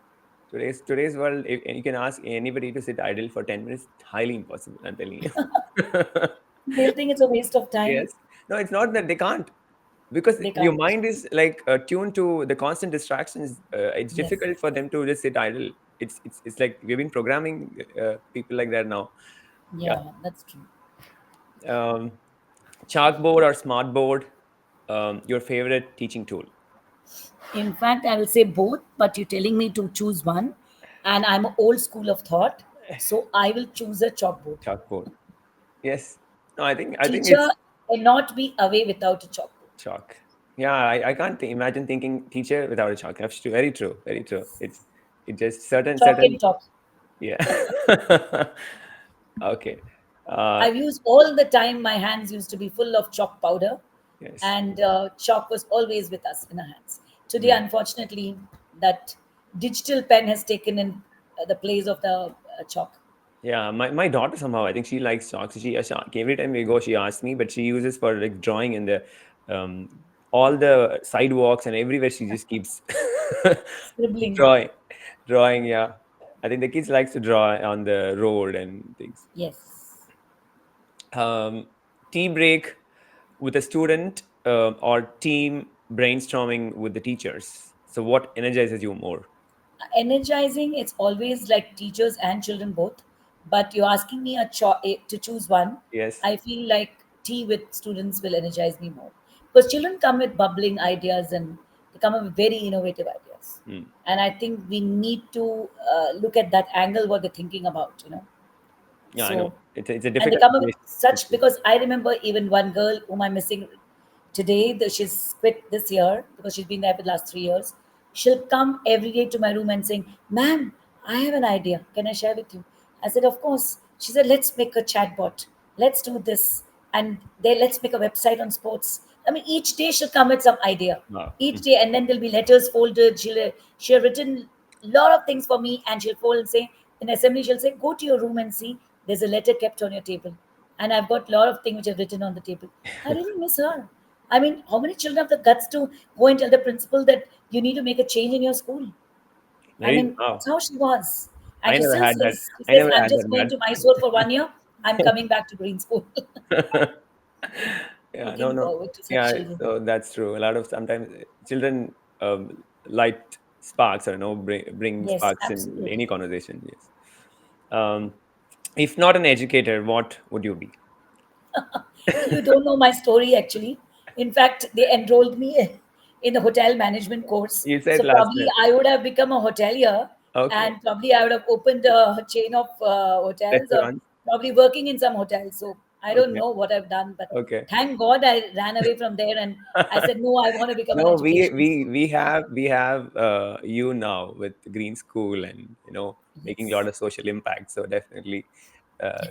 Today's world, if you can ask anybody to sit idle for 10 minutes, highly impossible. I'm telling you. They'll think it's a waste of time. Yes. No, it's not that they can't. because They your can't. mind is like tuned to the constant distractions. It's Yes. difficult for them to just sit idle. It's like we've been programming people like that now. Yeah. Yeah, that's true. Um, Chalkboard or smartboard, your favorite teaching tool? In fact, I will say both, but you're telling me to choose one, and I'm an old school of thought, so I will choose a chalkboard. Chalkboard. Yes. No, I think Teacher it's cannot be away without a chalkboard. chalk. Yeah, I can't imagine thinking teacher without a chalk. That's true. Very true. Very true. It just Chalk certain and chalk. yeah. Okay. I've used all the time. My hands used to be full of chalk powder, Yes. and chalk was always with us in our hands. Today, Mm. unfortunately, that digital pen has taken in the place of the chalk. Yeah, my daughter somehow I think she likes chalk. So every time we go, she asks me, but she uses for like drawing in the um, all the sidewalks and everywhere. She just keeps Scribbling. drawing, drawing. Yeah, I think the kids likes to draw on the road and things. Yes. Tea break with a student or team brainstorming with the teachers. So what energizes you more? Energizing, it's always like teachers and children both, but you're asking me to choose one. Yes. I feel like tea with students will energize me more, because children come with bubbling ideas, and they come up with very innovative ideas, Mm. and I think we need to look at that angle, what they're thinking about. Yeah, I know. So, It's a and they difficult come up with such, situation. because I remember even one girl whom I'm missing today, that she's quit this year because she's been there for the last 3 years. She'll come every day to my room and saying, "Ma'am, I have an idea. Can I share with you?" I said, "Of course." She said, "Let's make a chatbot. Let's do this. And then let's make a website on sports." I mean, each day she'll come with some idea. Wow. Each day, and then there'll be letters folded. She'll written a lot of things for me, and she'll fold and say, in assembly, she'll say, "Go to your room and see. There's a letter kept on your table." And I've got a lot of things which I've written on the table. I really miss her. I mean, how many children have the guts to go and tell the principal that you need to make a change in your school? I Very mean, wow. that's how she was. And I she never still had that. says, I never "I'm had just going that to Mysore for 1 year. I'm coming back to Green School." man. Yeah, no, Looking no. forward to such Yeah, children. so that's true. A lot of sometimes children light sparks or bring Yes, sparks in any absolutely. conversation. Yes. Um, if not an educator, what would you be? You don't know my story actually. In fact, they enrolled me in the hotel management course. You said So last probably time. I would have become a hotelier, Okay. and probably I would have opened a chain of hotels, or Restaurants. probably working in some hotels. So I don't Okay. know what I've done, but Okay. thank God I ran away from there, and I said, no, I want to become an No, educationist. we have you now with Green School and making a lot Yes. of social impact. So definitely, uh,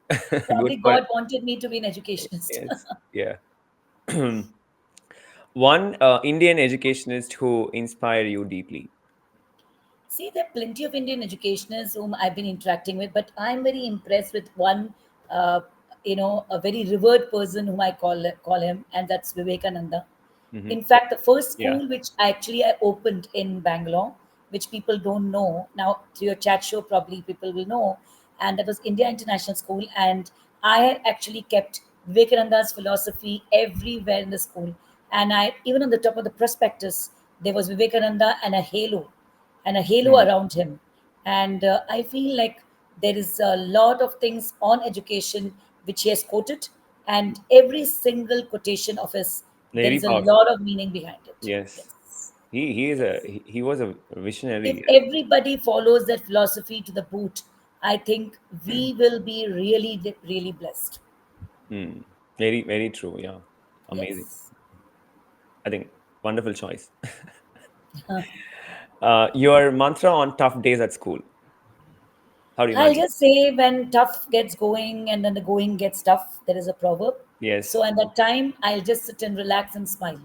good Probably for God wanted me to be an educationist. yes, yeah. One Indian educationist who inspire you deeply. See, there are plenty of Indian educationists whom I've been interacting with, but I'm very impressed with one, uh, a very revered person whom I call him, and that's Vivekananda. Hmm. In fact, the first Yeah. school which I opened in Bangalore, which people don't know now, through your chat show, probably people will know, and that was India International School, and I had actually kept Vivekananda's philosophy everywhere in the school, and I even on the top of the prospectus there was Vivekananda and a halo Mm. around him. And I feel like there is a lot of things on education which he has quoted, and every single quotation of his, there Very is a powerful. lot of meaning behind it. Yes. Yes. He Yes. he was a If visionary. everybody follows that philosophy to the boot, I think we will be really, really blessed. Mm. Very true. Yeah. Amazing. Yes. I think wonderful choice. Your mantra on tough days at school. How do you I'll manage? just say, when tough gets going and then the going gets tough, there is a proverb. Yes. So at that time, I'll just sit and relax and smile.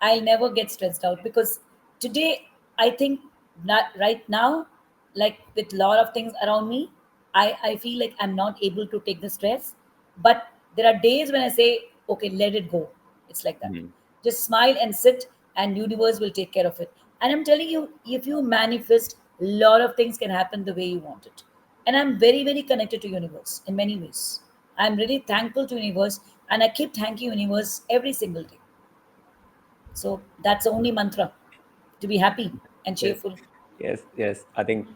I'll never get stressed out, because today, I think, not right now, like with a lot of things around me, I feel like I'm not able to take the stress. But there are days when I say, okay, let it go. It's like that. Mhm. Just smile and sit, and universe will take care of it. And I'm telling you, if you manifest, a lot of things can happen the way you want it. And I'm very, very connected to universe in many ways. I'm really thankful to universe, and I keep thanking universe every single day. So that's the only mantra, to be happy and Yes, cheerful. yes. I think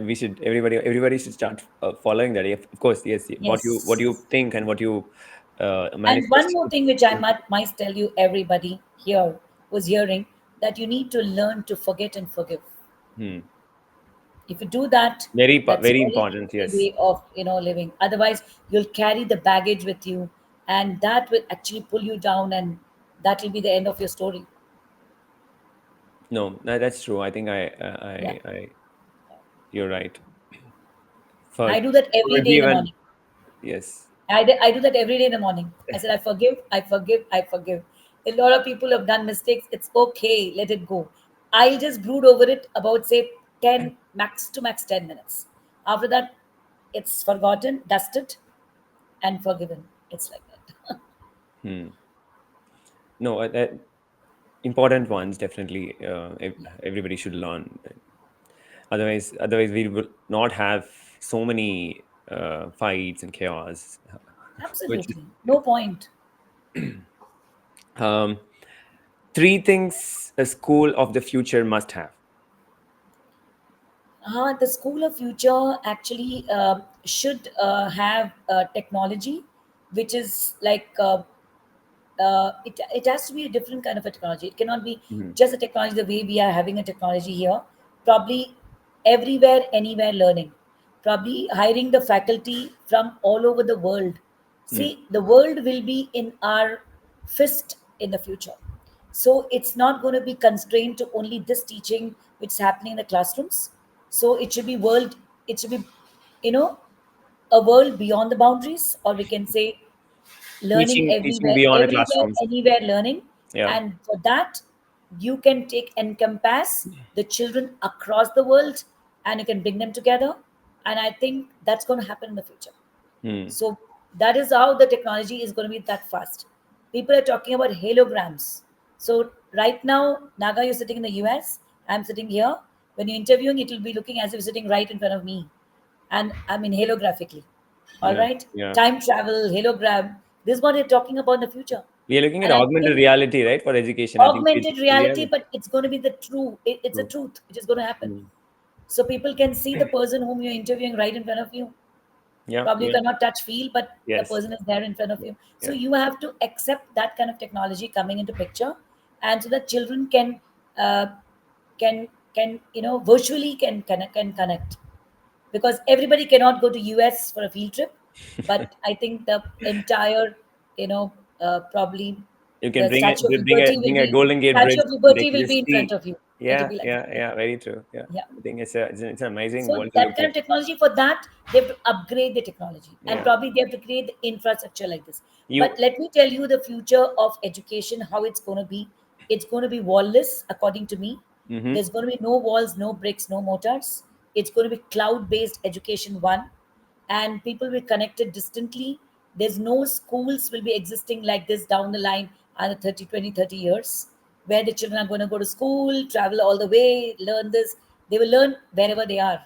we should everybody should start following that. Of course, yes. What you Yes. think and what you And one manifest. more thing which I might tell you, everybody here was hearing, that you need to learn to forget and forgive. Hmm. If you do that, that's a Very very important. healthy Yes. way of living. Otherwise, you'll carry the baggage with you, and that will actually pull you down, and that will be the end of your story. No, that's true. I think Yeah, you're right. I For do that every day in the everyone, morning. yes. I do that every day in the morning. I said, I forgive, I forgive, I forgive. A lot of people have done mistakes. It's okay, let it go. I'll just brood over it about, say, 10, max to max 10 minutes. After that, it's forgotten, dusted, and forgiven. It's like that. No, important ones definitely. Everybody should learn. Otherwise, we will not have so many fights and chaos. Which is Absolutely. No point. um, three things a school of the future must have. The School of Future actually should have technology, which is like it has to be a different kind of a technology. It cannot be Mhm. just a technology the way we are having a technology here. Probably everywhere, anywhere learning. Probably hiring the faculty from all over the world. Mm. See, the world will be in our fist in the future. So it's not going to be constrained to only this teaching which is happening in the classrooms. So it should be world. It should be, you know, a world beyond the boundaries, or we can say learning Teaching everywhere, beyond the everywhere, classrooms. anywhere learning. Yeah. And for that, you can take encompass the children across the world, and you can bring them together. And I think that's going to happen in the future. Hmm. So that is how the technology is going to be that fast. People are talking about holograms. So right now, Naga, you're sitting in the US, I'm sitting here. When you're interviewing, it will be looking as if you're sitting right in front of me. And I mean holographically. All Yeah. right? Yeah. Time travel, hologram. This is what they're talking about in the future. We are looking at And I augmented think reality, right, for education. I think augmented reality, reality. but it's going to be the true, it's a True. truth which is going to happen. Hmm. So people can see the person whom you're interviewing right in front of you. Yeah. Probably you Yeah. cannot touch, feel, but the Yes. person is there in front of Yeah. you. So Yeah. you have to accept that kind of technology coming into picture, and so that children uh, can virtually can connect, because everybody cannot go to US for a field trip, but I think the entire probably You can the Statue of Liberty will bring a be Golden Gate Bridge Statue of and they Liberty can will just be in front see. of you. It will Yeah, be like yeah, that. yeah. Very true. Yeah, Yeah. I think it's an amazing So world to that look kind at. of technology, for that they have to upgrade the technology, and Yeah. probably they have to create the infrastructure like this. But You. let me tell you the future of education, how it's going to be. It's going to be wall-less, according to me. Mm-hmm. There's going to be no walls, no bricks, no mortars. It's going to be cloud-based education one, and people will be connected distantly. There's no schools will be existing like this down the line another 30, 20, 30 years, where the children are going to go to school, travel all the way, learn this. They will learn wherever they are.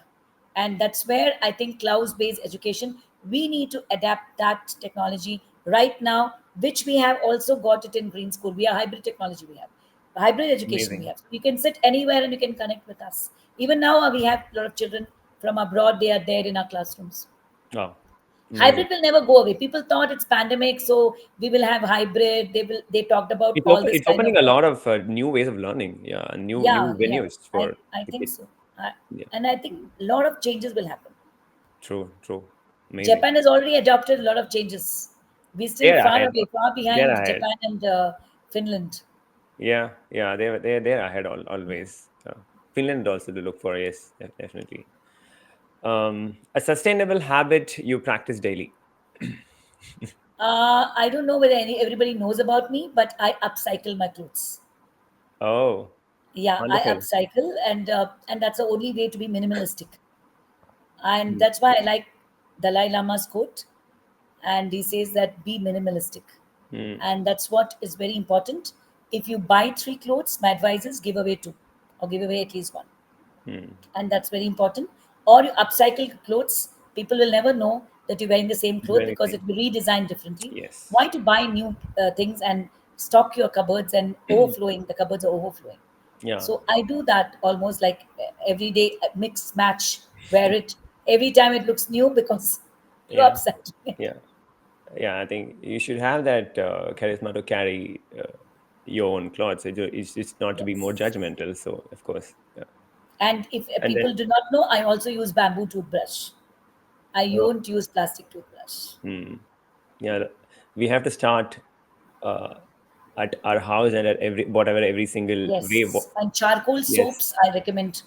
And that's where I think cloud based education, we need to adapt that technology right now, which we have also got it in Green School. We are hybrid technology, we have hybrid education we Amazing. have. You can sit anywhere and you can connect with us. Even now, we have a lot of children from abroad, they are there in our classrooms. Wow. Amazing. Hybrid will never go away. People thought it's pandemic, so we will have hybrid. They talked about all this It's kind of opening a lot of new ways of learning. Yeah, and new yeah, yeah. venues I, for I the think kids. so. Yeah. And I think a lot of changes will happen. True. True. Amazing. Japan has already adopted a lot of changes. We're still They're far ahead. away, far They're behind ahead. Japan and Finland. Yeah. Yeah. They're ahead always. Finland also to look for. Yes, definitely. A sustainable habit you practice daily. I don't know whether everybody knows about me, but I upcycle my clothes. Oh, Yeah, I wonderful. upcycle, and that's the only way to be minimalistic. And Hmm. that's why I like Dalai Lama's quote, and he says that be minimalistic, Hmm. and that's what is very important. If you buy three clothes, my advice is give away two, or give away at least one, Hmm. and that's very important. Or you upcycle clothes, people will never know that you're wearing the same cloth Very because thing. it will be redesigned differently. Yes. Why to buy new things and stock your cupboards and overflowing. The cupboards are overflowing. Yeah. So I do that almost like every day, mix match, wear it every time it looks new because you're Yeah. upset. Yeah. Yeah, I think you should have that charisma to carry your own clothes. It's not to be more Yes. judgmental. So, of course. Yeah. And if And people then, do not know, I also use bamboo toothbrush. I don't use plastic toothbrush. yeah, we have to start uh, at our house and at every single way. Yes, and charcoal Yes. soaps I recommend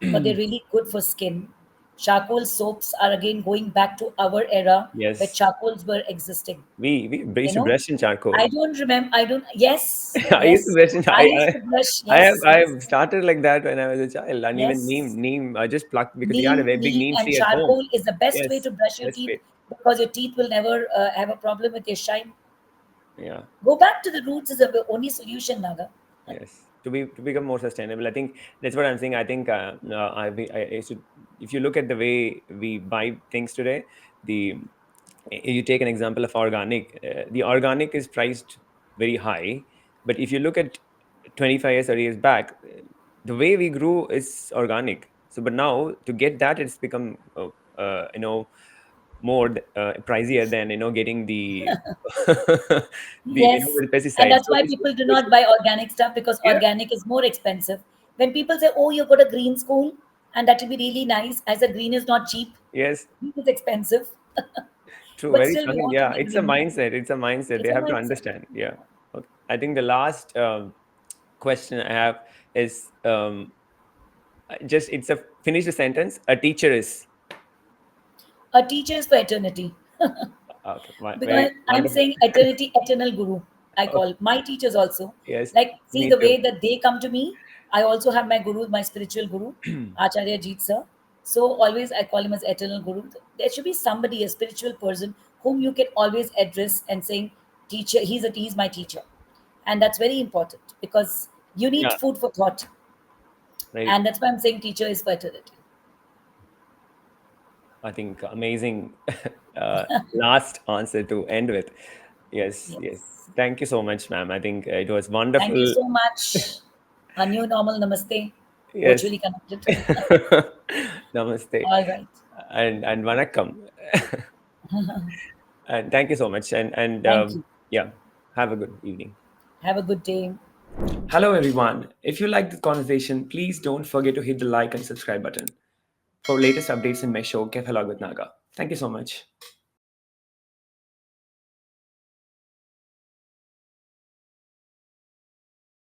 because they're really good for skin. Charcoal soaps are again going back to our era where Yes. charcoals were existing. We You used to know, brush in charcoal. I don't remember. I don't. Yes, I used to yes. brush in. I used to blush. I have Yes, yes, started like that when I was a child, and even yes. neem. I just plucked because we had a Neem, very big neem, neem and tree at home. charcoal is the best way Yes, to brush your best teeth way. because your teeth will never have a problem with your shine. Yeah. Go back to the roots is the only solution, Naga. Yes, to become more sustainable. I think that's what I'm saying. I think I should. If you look at the way we buy things today, the you take an example of organic. The organic is priced very high, but if you look at 25 years, 30 years back, the way we grew is organic. So, but now to get that, it's become more pricier than getting the Yes, with and pesticides. that's So why it's, people do it's not buy organic stuff because yeah. organic is more expensive. When people say, "Oh, you got a green school," and that will be really nice, I said, "Green is not cheap. Yes, Green is expensive, true. but Very still we shocking. want to Yeah, be it's a green." mindset. It's a mindset. It's They a have to mindset. understand. Yeah. Okay. I think the last question I have is just it's a finish the sentence. A teacher is A teacher is for eternity okay. Very because I'm wonderful. saying eternity, eternal guru. I Okay. call my teachers also. Yes, Like, see me the too. way that they come to me. I also have my guru, my spiritual guru, Acharya Jeet sir. So always I call him as eternal guru. There should be somebody, a spiritual person, whom you can always address and saying, teacher, he's my teacher. And that's very important because you need Yeah, food for thought. right. And that's why I'm saying teacher is for eternity. I think amazing last answer to end with. Yes, yes. Yes. Thank you so much, ma'am. I think it was Thank you wonderful. so much. A new normal namaste. Yes. Virtually connected. Namaste. All right. And vanakkam. And thank you so much. And Thank you. yeah, have a good evening. Have a good day. Hello, everyone. If you like this conversation, please don't forget to hit the like and subscribe button for latest updates in my show, Cafe Log with Naga. Thank you so much.